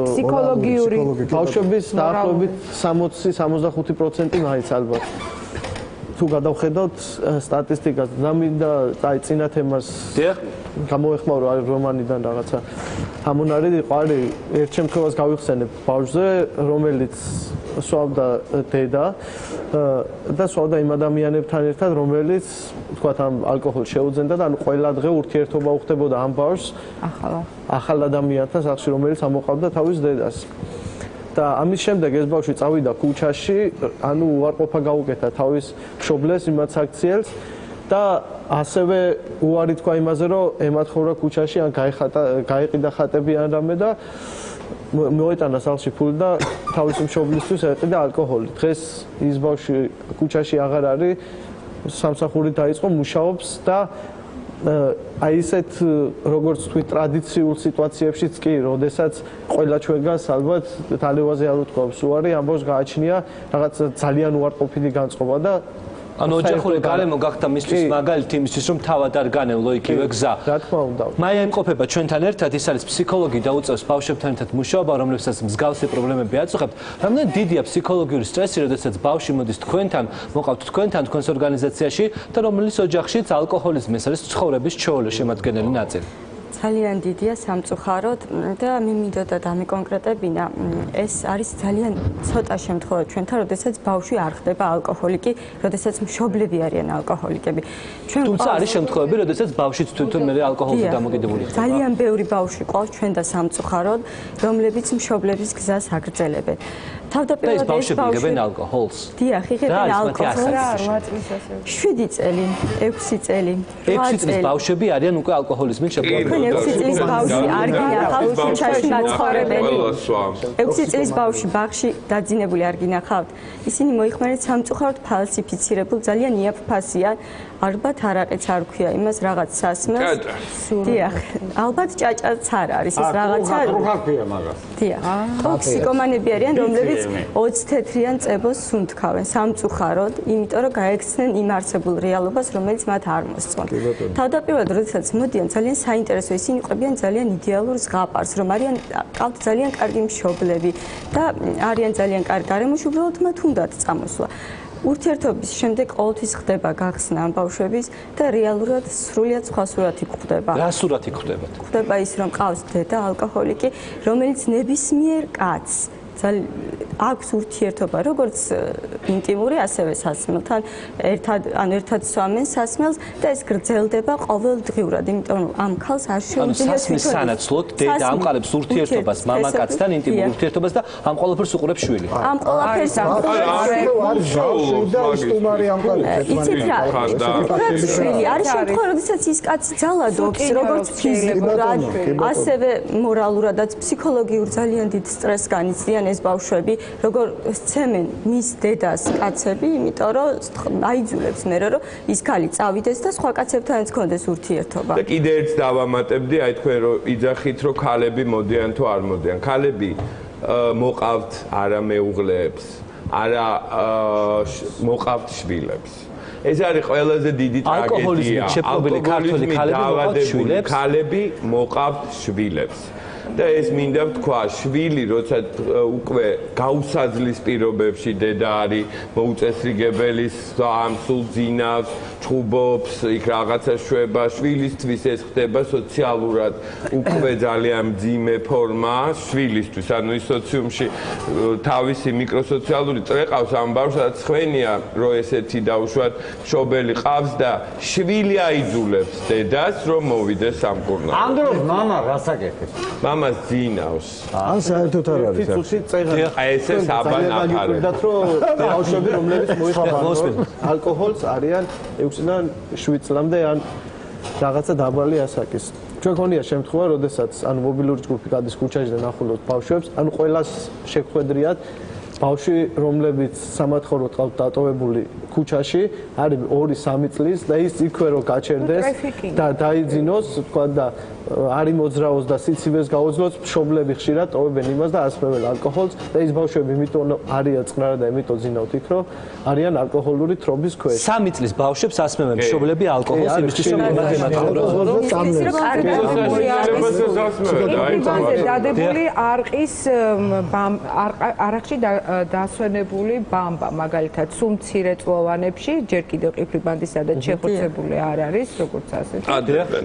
ფსიქოლოგიური ბავშვების დაახლოებით 60-65% მაინც ალბათ. თუ გადავხედოთ სტატისტიკას, ნამინდა აი წინა თემას გამოეხმარო არის რომანიდან რაღაცა ამონარი იყო არის ერთ შემთხვევას გავიხსენებ ბავშვზე რომელიც სვავდა დედა და სვავდა იმ ადამიანებთან ერთად რომელიც თქვათ ამ ალკოჰოლს შეუძენდა და ანუ ყველა დღე ურთიერთობა უხდებოდა ამ ბავშვს ახალ ადამიანთან სახში რომელიც ამოყავდა თავის დედას და ამის შემდეგ ეს ბავშვი წავიდა ქუჩაში ანუ უარყოფა გაუკეთა თავის მშობლებს იმათ საქციელს და ასევე უარი თქვა იმაზე რომ ემათხოვრა ქუჩაში ან გაიყიდა ხატები ან რამე და მოეტანა სახლში ფული და თავის მშობლისთვის ეყიდა ალკოჰოლი. დღეს ის ბავშვი ქუჩაში აღარ არის, სამსახური დაიწყო, მუშაობს და აი ესეთ როგორც თქვი ტრადიციულ სიტუაციებშიც კი, როდესაც ყველა ჩვენგანს ალბათ თალევაზე არ უთქვამს უარი, ამ ბავშვს გააჩნია რაღაც ძალიან უარყოფითი განწყობა და ანუ ოჯახური გარემო გახდა მისთვის მაგალითი იმისთვის რომ თავად არ განევლო იქივე გზა. რა თქმა უნდა. მაია იმყოფება ჩვენთან ერთად, ის არის ფსიქოლოგი და უწევს ბავშვებთან ერთად მუშაობა, რომლებსაც მსგავსი პრობლემები აწუხებთ. რამდენი დიდია ფსიქოლოგიური სტრესი, როდესაც ბავშვი მოდის თქვენთან, მოყავთ თქვენთან, თქვენს ორგანიზაციაში და რომელიც ოჯახშიც ალკოჰოლიზმი არის ცხოვრების ჩვეულის შემადგენელი ნაწილი. ძალიან დიდია სამწუხაროდ და მინდოდა დამიკონკრეტებინა ეს არის ძალიან ცოტა შემთხვევა ჩვენთან, როდესაც ბავშვი არ ხდება ალკოჰოლიკი, როდესაც მშობლები არიან ალკოჰოლიკები. თუმცა არის შემთხვევები, როდესაც ბავშვიც თვითონ მე ალკოჰოლზე დამოკიდებული ხდება. ძალიან ბევრი ბავშვი ყავს ჩვენ და სამწუხაროდ, რომლებიც მშობლების გზას აგრძელებენ. თავდაპირველად ეს ბავშვები იღებენ ალკოჰოლს. დიახ, იღებენ ალკოჰოლს. 7 წელი, 6 წელი, 6 წლის ბავშვები არიან უკვე ალკოჰოლიზმით შეპყრობილი. 6 წლის ბავშვი არ გინახავთ ქუჩაში მაცხოვრებელი. 6 წლის ბავშვი ბაღში დაძინებული არ გინახავთ. ისინი მოიხმარეთ სამწუხაროდ ფალსიფიცირებულ, ძალიან იაფფასიან, ალბათ არაყიც არ ქვია იმას რაღაც სასმელს. დიახ, ალბათ ჭაჭაც არ არის ეს რაღაცა. რუხაფია მაგას. დიახ. ტოქსიკომანები არიან, რომლებიც 20 თეთრიან წებოს სუნთქავენ სამწუხაროდ, იმიტომ რომ გაექცნენ იმ არსებულ რეალობას, რომელიც მათ არ მოსწონთ. თავდაპირველად, როდესაც მოდიან, ძალიან საინტერესო ისინი ყვებიან ძალიან იდეალურ ზღაპარს, რომ არიან ყავთ ძალიან კარგი მშობლები და არიან ძალიან კარგი გარემოში, უბრალოდ მათ უნდათ წამოსვლა. ურთიერთობის შემდეგ ყოველთვის ხდება გახსნა ამ ბავშვების და რეალურად სრულიად სხვა სურათი გვხვდება. რა სურათი გვხვდებათ? გვხვდება ის, რომ ყავს დედა ალკოჰოლიკი, რომელიც ნებისმიერ კაცს აქვს ურთიერთობა, როგორც ინტიმური, ასევე სასმელთან, ერთად სვამენ სასმელს და ეს გრძელდება ყოველდღიურად, იმიტომ რომ ამ ქალს არ შეუძლია სასმის სანაცვლოდ დედა ამყარებს ურთიერთობას მამაკაცთან, ინტიმურ ურთიერთობას და ამ ყველაფერს უყურებს შვილი. ამ ყველაფერს იცით რა, შვილი არის შემთხვევა, როდესაც ის კაცი ძალადობს, როგორც ფიზიკურად, ასევე მორალურადაც, ფსიქოლოგიურ ძალიან დიდ სტრესს განიცდიან ეს ბავშვები, როგორ სცემენ მის დედას კაცები, იმიტომ რომ აიძულებს მე რომ ის ქალი წავიდეს და სხვა კაცებთანაც კონდეს ურთიერთობა. და კიდე ერთს დავამატებდი, აი თქვენ რომ იძახით რომ ქალები მოდიან თუ არ მოდიან. ქალები მოყავთ არა მეუღლეებს, არა მოყავთ შვილებს. ეს არის ყველაზე დიდი ტრაგედია. ალკოჰოლიზმით შეპყრობილი ქართველი ქალები მოყავთ შვილებს. და ეს მინდა ვთქვა, შვილი, როცა უკვე გაუსაძლის პირობებში დედა არის, მოუწესრიგებელი, ამსულ ძინავს, ჭუბობს, იქ რაღაცა შვება, შვილისთვის ეს ხდება სოციალურად უკვე ძალიან მძიმე ფორმა შვილისთვის, ანუ ის სოციუმში თავისი მიკროსოციალური წრე ყავს ამ ბავშვს, სადაც ხვენია, რომ ესეთი დაუშვათ მშობელი ყავს და შვილი აიძულებს დედას, რომ მოვიდეს სამკურნალო. ამ დროს მამა რასაკეთებს? მამას ძინავს. ან საერთოდ არ არის. ფიცუსი წერა. აი ესე საბანაფარად. რომ ბავშვები, რომლებიც მოიხმარებენ ალკოჰოლს, არიან 6-დან 7 წლამდე ან რაღაცა დაბალი ასაკის. ჩვენ გქონია შემთხვევა, როდესაც ანუ მობილური ჯგუფი გადის ქუჩაში და ნახულობთ ბავშვებს, ანუ ყველას შეგხვედრიათ ბავშვი, რომლებიც სამათხოვრო ყავთ დატოვებული ქუჩაში, არის 2-3 წლის და ის იქვე რომ გაჩერდეს და დაიძინოს, თქვა და არის მოძრაოს და სიცივეს გაუძლოს, მშობლები ხშირად ტოვებენ იმას და ასმევენ ალკოჰოლს და ის ბავშვები იმიტომ არიან წყნარა და იმიტომ ძინავთ იქ, რომ არიან ალკოჰოლური თრობის ქვეშ. 3 წლის ბავშვებს ასმევენ მშობლები ალკოჰოლს იმისთვის რომ დადებული არყის არახში დასვენებული ბამბა მაგალითად სულ მცირე წლოვანებში ჯერ კიდევ ყიფლი ბანდისა და შეხოცებული არ არის როგორც ასეთი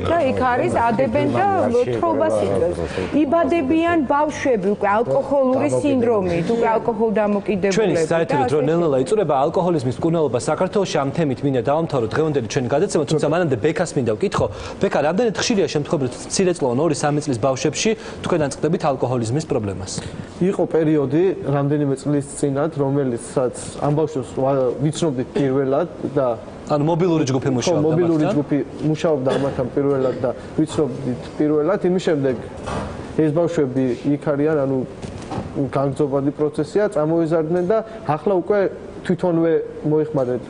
და იქ არის ადებენ და თრობას იწვევს იბადებიან ბავშვები უკვე ალკოჰოლური სინდრომით უკვე ალკოჰოლდამოკიდებულები ჩვენი საერთოდ რომ ნელ-ნელა იწურება ალკოჰოლიზმის მკურნალობა საქართველოში ამ თემით მინდა დავამთავროთ დღევანდელი ჩვენი გადაცემა თუმცა მანამდე ბექას მინდა ვკითხო ბექა რამდენად ხშირია შემთხვევები მცირეწლოვან 2-3 წლის ბავშვებში თქვენ ანწყდებით ალკოჰოლიზმის პრობლემას იყო პერიოდი რამდენიმე წლის წინათ რომელიცაც ამ ბავშვებს ვიცნობდით პირველად და ანუ მობილური ჯგუფი მუშაობდა მობილური ჯგუფი მუშაობდა ამათთან პირველად და ვიცნობდით პირველად იმის შემდეგ ეს ბავშვები იქ არიან ანუ განგრძობადი პროცესია წამოიზარდნენ და ახლა უკვე თვითონვე მოიხმარეთ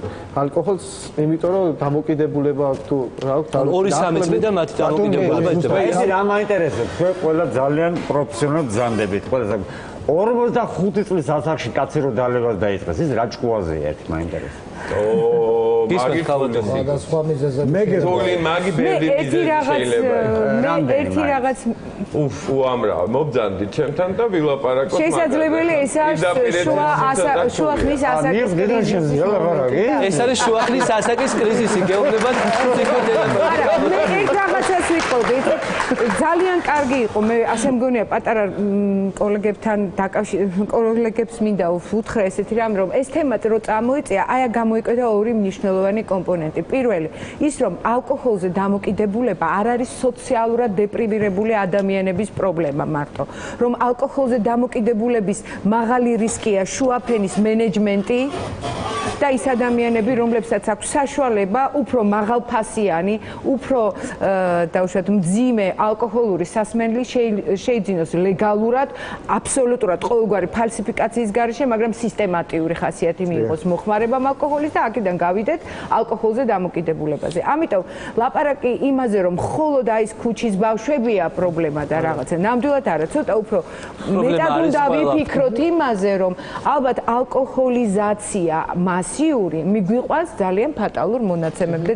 ალკოჰოლს იმიტომ რომ დამოკიდებულება აქვს თუ რა აქვს 2-3 წლიდან მათი დამოკიდებულება იწება ეს რა მაინტერესებს თქვენ ყველა ძალიან პროფესიონალად ბრძანდებით ყველა 45 წლის ასაკში კაცი რო დალევას დაიწყეს ის რა ჭკუაზეა ერთი მაინტერესებს გისმენთ ქალბატონი სხვადასხვა მიზეზები მაგი ბევრი მიზეზი შეიძლება ერთი რაღაც უამრავ მობძანდით ჩემთან და ვილაპარაკოთ შესაძლებელი ეს არის შუა ხნის ასაკის ეს არის შუა ხნის ასაკის კრიზისი გეუბნებათ არა მე ერთ რაღაცას ვიტყოდი ძალიან კარგი იყო მე ასე მგონია პატარა კოლეგებთან კოლეგებს მინდა უთხრა ესეთი რამ რომ ეს თემა რო წამოიწია აი გამოიკვეთა ორი მნიშვნელოვანი კომპონენტი პირველი ის რომ ალკოჰოლზე დამოკიდებულება არ არის სოციალურად დეპრივირებული ადამიანების პრობლემა მარტო რომ ალკოჰოლზე დამოკიდებულების მაღალი რისკია შუაფენის მენეჯმენტი და ის ადამიანები რომლებსაც აქვს საშუალება უფრო მაღალფასიანი უფრო დაუშვათ მძიმე ალკოჰოლური სასმელი შეიძინოს ლეგალურად აბსოლუტურად ყოველგვარი ფალსიფიკაციის გარეშე მაგრამ სისტემატიური ხასიათი მიიღოს მოხმარებამ ალკოჰოლის და აქედან გავიდეთ ალკოჰოლზე დამოკიდებულებაზე ამიტომ ლაპარაკი იმაზე რომ მხოლოდ აი ეს ქუჩის ბავშვებია პრობლემა და რაღაცა ნამდვილად არა ცოტა უფრო მეტად უნდა ვიფიქროთ იმაზე რომ ალბათ ალკოჰოლიზაცია მასიური მიგვიყვანს ძალიან ფატალურ მონაცემებზე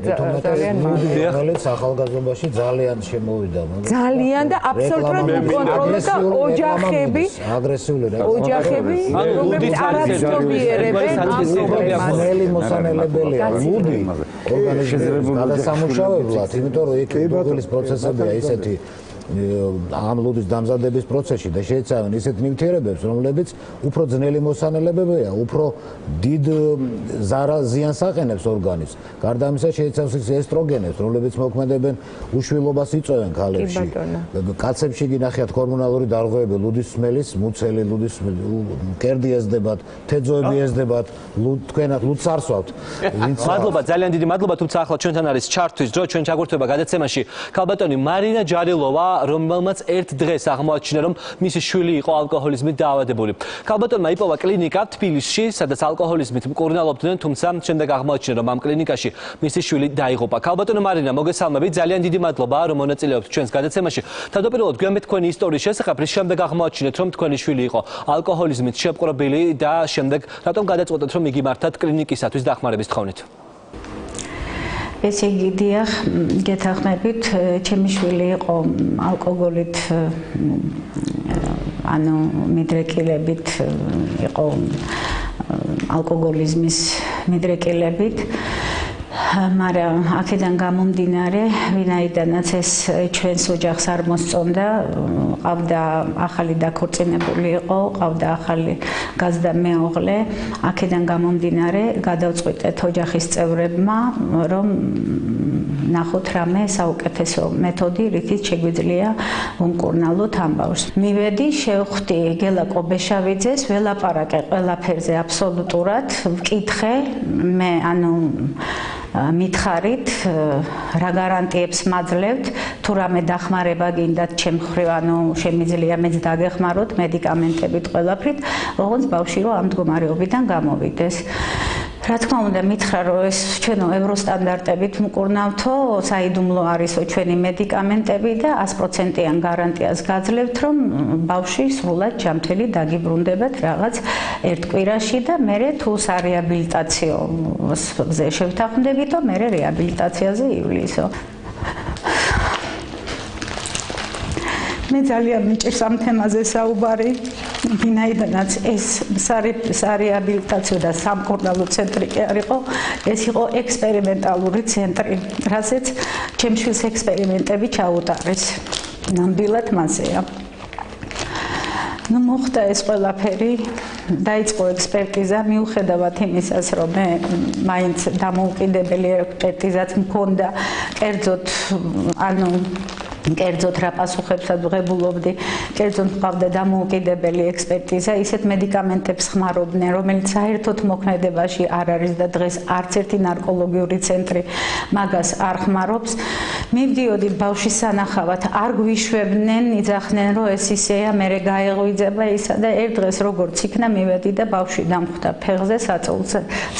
ძალიან მუდმივად რომელიც ახალგაზრდობაში ძალიან შემოვიდა ძალიან და აბსოლუტურად უკონტროლო და ოჯახები აგრესიული რომლებიც არაცნობიერებენ ნელი მოსანელებელია ლუდი ორგანიზების გადასამუშავებლად იმიტომ რომ იქ გუგლის პროცესებია ისეთი ამ ლუდის დამზადების პროცესში და შეიცავენ ისეთ ნივთიერებებს, რომლებიც უფრო ძნელი მოსანელებებია, უფრო დიდ ზიანს აყენებს ორგანიზმს. გარდა ამისა შეიცავს ესტროგენებს, რომლებიც მოქმედებენ უშვილობას იწვევენ ქალებში. კაცებში გინახიათ ჰორმონალური დარღვევები, ლუდის სმელის, მუცელი ლუდის მკერდი ეზდებათ, თეძოები ეზდებათ, თქვენად ლუდს არსვავთ. მადლობა, ძალიან დიდი მადლობა, თუმცა ახლა ჩვენთან არის ჩართვის დრო, ჩვენ ჩაგვერთვება გადაცემაში ქალბატონი მარინა ჯარილოვა რომელმაც ერთ დღეს აღმოაჩინა რომ მისი შვილი იყო ალკოჰოლიზმით დაავადებული. ქალბატონმა იპოვა კლინიკა თბილისში, სადაც ალკოჰოლიზმით მკურნალობდნენ, თუმცა შემდეგ აღმოაჩინა რომ ამ კლინიკაში მისი შვილი დაიღუპა. ქალბატონო მარინა, მოგესალმებით, ძალიან დიდი მადლობა რომ მონაწილეობთ ჩვენს გადაცემაში. თავდაპირველად გვიანბეთ თქვენი ისტორიის შესახებ, რის შემდეგ აღმოაჩინეთ რომ თქვენი შვილი იყო ალკოჰოლიზმით შეპყრობილი და შემდეგ რატომ გადაწყვეტეთ რომ იგი მართათ კლინიკისათვის დახმარების თხოვნით? ესე იგი, დიახ, გეთანხმებით, ჩემი შვილი იყო ალკოგოლით, ანუ მიდრეკილებით, იყო ალკოგოლიზმის მიდრეკილებით. მაგრამ აქედან გამომდინარე, ვინაიდანაც ეს ჩვენს ოჯახს არ მოსწონდა, ყავდა ახალი დაქორწინებული იყო, ყავდა ახალი გაზდა მეუღლე, აქედან გამომდინარე, გადავწყვიტეთ ოჯახის წევრებმა, რომ ნახოთ რამე საუკეთესო მეთოდი, რითიც შეგვიძლია უმკურნალოთ ამბავს. მივედი, შევხვდი გელა კობეშავიძეს, ველაპარაკე ყველაფერზე აბსოლუტურად, ვკითხე, მე ანუ მითხარით, რა გარანტიებს მაძლევთ, თუ რამე დახმარება გინდათ ჩემ მხრივ, ანუ შემიძლია მეც დაგეხმაროთ მედიკამენტებით ყველაფრით, ოღონდ ბავშვი რომ ამ მდგომარეობიდან გამოვიდეს. რა თქმა უნდა, მითხრა, რომ ეს ჩვენო ევროსტანდარტებით მკურნავთო, საიდუმლო არისო ჩვენი მედიკამენტები და 100%-იან გარანტიას გაძლევთ, რომ ბავშვი სრულად ჯანმრთელი დაგიბრუნდებათ რაღაც ერთ კვირაში და მერე თუ სარეაბილიტაციოზე შევთანხმდებითო, მერე რეაბილიტაციაზე ივლისო. მე ძალიან მიჭირს ამ თემაზე საუბარი, ვინაიდანაც ეს სარეაბილიტაციო და სამკურნალო ცენტრი კი არ იყო, ეს იყო ექსპერიმენტალური ცენტრი, რასაც ჩემ შვილს ექსპერიმენტები ჩაუტარეს. ნამდვილად მასეა. მოხდა ეს ყველაფერი, დაიწყო ექსპერტიზა, მიუხედავად იმისას, რომ მე მაინც დამოუკიდებელი ექსპერტიზაც მქონდა, კერძოდ რა პასუხებსაც ვღებულობდი, კერძოდ მყავდა დამოუკიდებელი ექსპერტიზა, ისეთ მედიკამენტებს ხმარობდნენ, რომელიც საერთოდ მოქმედებაში არ არის და დღეს არც ერთი ნარკოლოგიური ცენტრი მაგას არ ხმარობს. მივდიოდი ბავშვის სანახავად, არ გვიშვებდნენ, იძახდნენ, რომ ეს ისეა, მერე გაეღვიძება ისა და ერთ დღეს როგორც იქნა, მივედი და ბავშვი დამხვდა ფეხზე,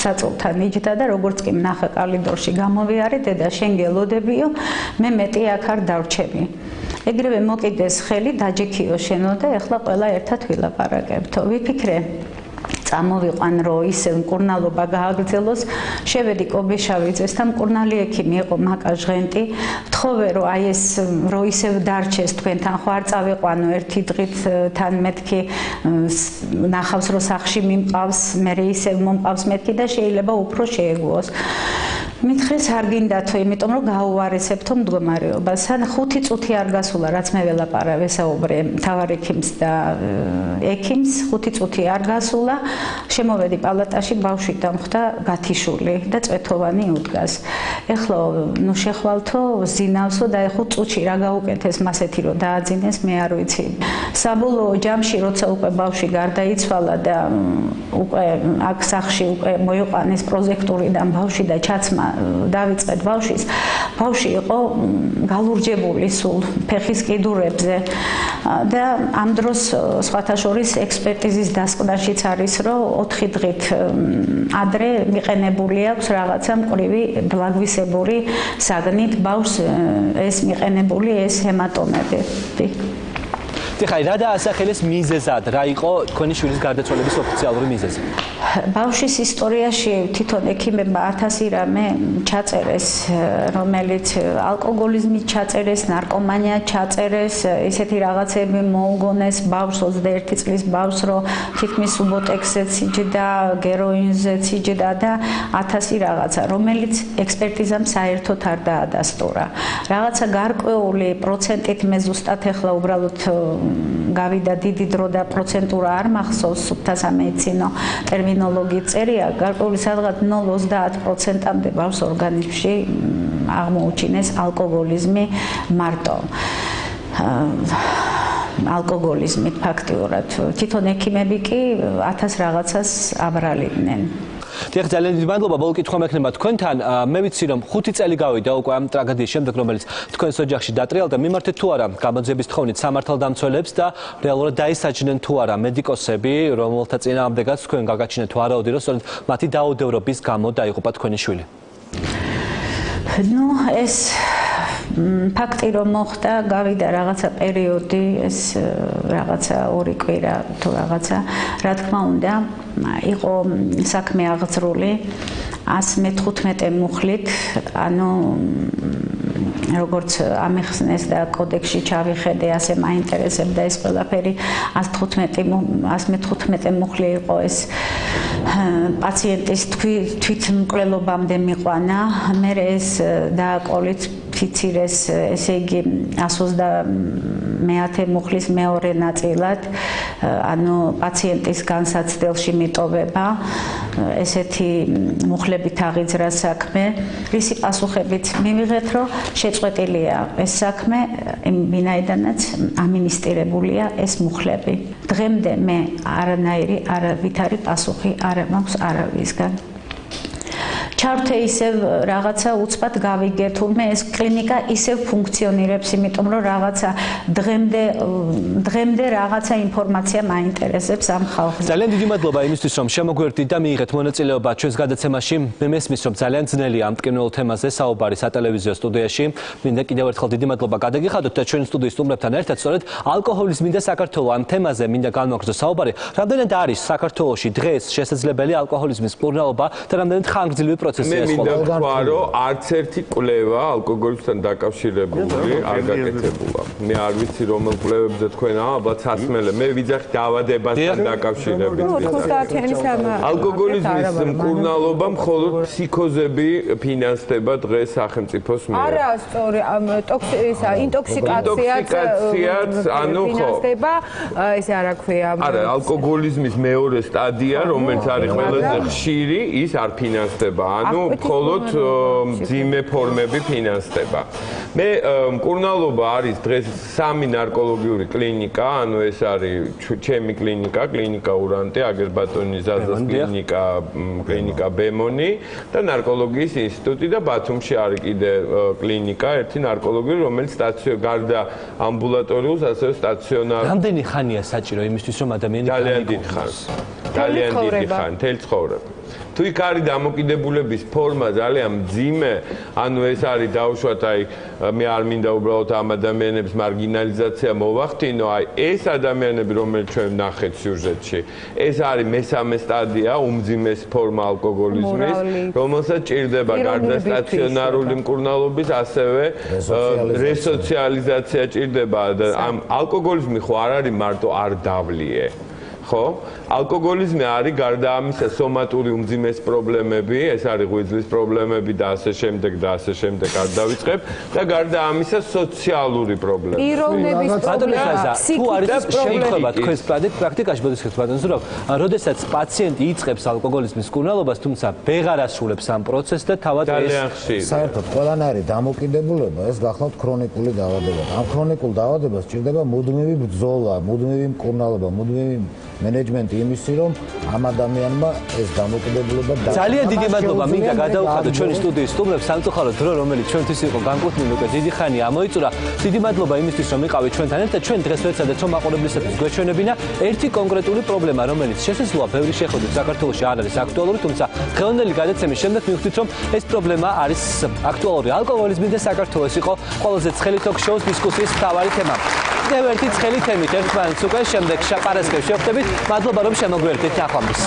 საწოლთან იჯდა და როგორც კი მნახე კალიდორში გამოვიარე, დედა შენ გელოდებიო, მე მეტი აქ არ დავრჩები. ეგრევე მოკიდეს ხელი, დაჯექიო შენო და ეხლა ყველა ერთად ვილაპარაკებთო. ვიფიქრე, წამოვიყვან, რომ ისევ მკურნალობა გააგრძელოს, შევედი კობეშავიძეს და მკურნალი ექიმი იყო მაკა ჟღენტი, ვთხოვე, რომ აი ეს რომ ისევ დარჩეს თქვენთან, ხო არ წავიყვანო ერთი დღით თან მეთქი ნახავს, რომ სახლში მიმყავს, მე ისევ მომყავს მეთქი და შეიძლება უფრო შეეგუოს. მითხრეს არ გინდათო, იმიტომ რომ გაუარესებთო მდგომარეობას. ან 5 წუთი არ გასულა, რაც მე ვესაუბრე მთავარ ექიმს და ექიმს, 5 წუთი არ გასულა, შემოვედი პალატაში, ბავშვი დამხვდა გათიშული და წვეთოვანი უდგას. ეხლა ნუ შეხვალთო, ზინავსო და 5 წუთში რა გაუკეთეს მასეთი რომ დააძინეს, მე არ ვიცი. საბოლოო ჯამში, როცა უკვე ბავშვი გარდაიცვალა და უკვე აქ სახლში უკვე მოიყვანეს პროზექტორიდან ბავშვი და ჩაცმა დავიწყეთ ბავშვის, ბავშვი იყო გალურჯებული სულ ფეხის კიდურებზე და ამ დროს სხვათა შორის ექსპერტიზის დასკვნაშიც არის, რომ 4 დღით ადრე მიყენებული აქვს რაღაცა მკვრივი ბლაგვისებური საგნით ბავშვს ეს მიყენებული ეს ჰემატომები. ხაი, რა დაასახელეს მიზეზად, რა იყო თქვენი შვილის გარდაცვალების ოფიციალური მიზეზი? ბავშვის ისტორიაში თვითონ ექიმებმა 1000 რამე ჩაწერეს, რომელიც ალკოგოლიზმით ჩაწერეს, ნარკომანია ჩაწერეს, ისეთი რაღაცები მოუგონეს ბავშვს 21 წლის ბავშვს, რომ თითქმის უბოტექსეც იჯდა, გეროინზეც იჯდა და 1000 რაღაცა, რომელიც ექსპერტიზამ საერთოდ არ დაადასტურა. რაღაცა გარკვეული პროცენტით მე ზუსტად ეხლა უბრალოდ გავიდა დიდი დრო და პროცენტურა არ მახსოვს სუფთა სამედიცინო ტერმინოლოგიით წერია, გარკვეული სადღაც 0.30%-მდე ბავშვს ორგანიზმში აღმოუჩინეს ალკოგოლიზმი მარტო. ალკოგოლიზმით ფაქტიურად. თვითონ ექიმები კი 1000 რაღაცას აბრალიდნენ. დიახ, ძალიან დიდი მადლობა. ბოლო კითხვა მექნება თქვენთან. მე ვიცი, რომ 5 წელი გავიდა უკვე ამ ტრაგედიის შემდეგ, რომელიც თქვენს ოჯახში დატრიალდა. მიმართეთ თუ არა გამოძიების თხოვნით სამართალდამცველებს და რეალურად დაისაჯნენ თუ არა მედიკოსები, რომელთა წინააღმდეგაც თქვენ გაგაჩინეთ ვარაუდი, რომ სწორედ მათი დაუდევრობის გამო დაიღუპა თქვენი შვილი. ნუ ეს ფაქტი რომ მოხდა, გავიდა რაღაცა პერიოდი, ეს რაღაცა 2 კვირა თუ რაღაცა, რა თქმა უნდა, იყო საქმე აღძრული 115 მუხლით, ანუ როგორც ამიხსნეს და კოდექსში ჩავიხედე, ასე მაინტერესებდა ეს ყველაფერი 115 მუხლი იყო ეს პაციენტის თვითმკვლელობამდე მიყვანა, მე ეს დააკოლით ფიცირეს, ესე იგი 120 მუხლის მეორე ნაწილად, ანუ პაციენტის განსაცდელში მიტოვება, ესეთი მუხლებით აღიძრა საქმე. რისი პასუხებით მივიღეთ, რომ შეწყვეტილია ეს საქმე, ვინაიდანაც ამინისტრირებულია ეს მუხლები. დღემდე მე არანაირი არავითარი პასუხი არ მაქვს არავისგან. ჩავრთე ისევ რაღაცა უცბად გავიგე, თურმე ეს კლინიკა ისევ ფუნქციონირებს, იმიტომ რომ რაღაცა დღემდე რაღაცა ინფორმაცია მაინტერესებს ამ ხალხს. ძალიან დიდი მადლობა იმისთვის, რომ შემოგვერთდით და მიიღეთ მონაწილეობა ჩვენს გადაცემაში. მე მესმის, რომ ძალიან ძნელია ამ მტკივნეულ თემაზე საუბარი სატელევიზიო სტუდიაში. მინდა კიდევ ერთხელ დიდი მადლობა გადაგიხადოთ და ჩვენი სტუდიის სტუმრებთან ერთად სწორედ ალკოჰოლიზმი და საქართველო ამ თემაზე მინდა განვაგრძო საუბარი. რამდენად არის საქართველოში დღეს შესაძლებელი ალკოჰოლიზმის მკურნალობა და რამდენად ხანგრძლივი პროცესია ეს ხოლმე? მე მინდა ვთქვა, რომ არც ერთი კვლევა ალკოგოლისთან დაკავშირებული არ გაკეთებულა. მე არ ვიცი რომელ კვლევებზე თქვენ ალბათ სასმელე. მე ვიძახი დაავადებასთან დაკავშირებით. ალკოგოლიზმის მკურნალობა მხოლოდ ფსიქოზები ფინანსდება დღეს სახელმწიფოს მიერ. არა, სწორი, ინტოქსიკაციაც ანუ ფინანსდება, ესე არა ქვია. არა, ალკოგოლიზმის მეორე სტადია, რომელიც არის ყველაზე ხშირი, ის არ ფინანსდება. ანუ მხოლოდ მძიმე ფორმები ფინანსდება. მე მკურნალობა არის დღეს 3 ნარკოლოგიური კლინიკა, ანუ ეს არის ჩემი კლინიკა, კლინიკა ურანტი, აგერბატონის ზაზას კლინიკა, კლინიკა ბემონი და ნარკოლოგიის ინსტიტუტი და ბათუმში არის კიდე კლინიკა, ერთი ნარკოლოგიური, რომელიც გარდა ამბულატორიულს, ასევე სტაციონარულ. რამდენი ხანია საჭირო იმისთვის, რომ ადამიანი ძალიან დიდი ხანი. ძალიან დიდი ხანი, მთელი ცხოვრება. თუ იქ არის დამოკიდებულების ფორმა ძალიან მძიმე, ანუ ეს არის დაუშვათ, აი მე არ მინდა უბრალოდ ამ ადამიანების მარგინალიზაცია მოვახდინო, აი ეს ადამიანები, რომელიც ჩვენ ვნახეთ სიუჟეტში, ეს არის მესამე სტადია, უმძიმესი ფორმა ალკოგოლიზმის, რომელსაც ჭირდება გარდა სტაციონარული მკურნალობის, ასევე რესოციალიზაცია ჭირდება და ამ ალკოგოლიზმი ხო არ არის მარტო არ დავლიე. ხო? ალკოგოლიზმი არის გარდა ამისა სომატური უმძიმესი პრობლემები, ეს არის ღვიძლის პრობლემები და ასე შემდეგ და ასე შემდეგ არ დავიწყებ და გარდა ამისა სოციალური პრობლემები. პიროვნების პრობლემა, ფსიქიკის შეიქმება თქვენს პრაქტიკაში ბოდიშეთ ბატონო, რომ როდესაც პაციენტი იწყებს ალკოგოლიზმის მკურნალობას, თუმცა ვეღარ ასრულებს ამ პროცესს და თავად ეს საერთოდ ყველანაირი დამოკიდებულება ეს გახლავთ ქრონიკული დაავადება. ამ ქრონიკულ დაავადებას სჭირდება მუდმივი ბრძოლა, მუდმივი მკურნალობა, მუდმივი მენეჯმენტი იმისი, რომ ამ ადამიანმა ეს დამოკიდებულება ძალიან დიდი მადლობა მინდა გადავხადოთ ჩვენი სტუდიის სტუმრებს სამწუხაროდ დრო რომელიც ჩვენთვის იყო განკუთვნილი უკვე დიდი ხანი ამოიწურა. დიდი მადლობა იმისთვის რომ იყავით ჩვენთან ერთად. ჩვენ დღეს ვეცადეთ რომ მაყურებლისათვის გვეჩვენებინა ერთი კონკრეტული პრობლემა რომელიც შესაძლოა ბევრი შეხვედრით საქართველოში არ არის აქტუალური, თუმცა დღევანდელი გადაცემის შემდეგ მივხვდით რომ ეს პრობლემა არის აქტუალური. ალკოჰოლიზმი და საქართველოს იყო ყველაზე ცხელი თოქ-შოუს დისკუსიის მთავარი თემა. კიდევ ერთი ცხელი თემით ერთმანეთს უკვე შემდეგ პარასკევს შევხვდებით. მადლობა რომ შემოგვერთდით. ნახვამდის.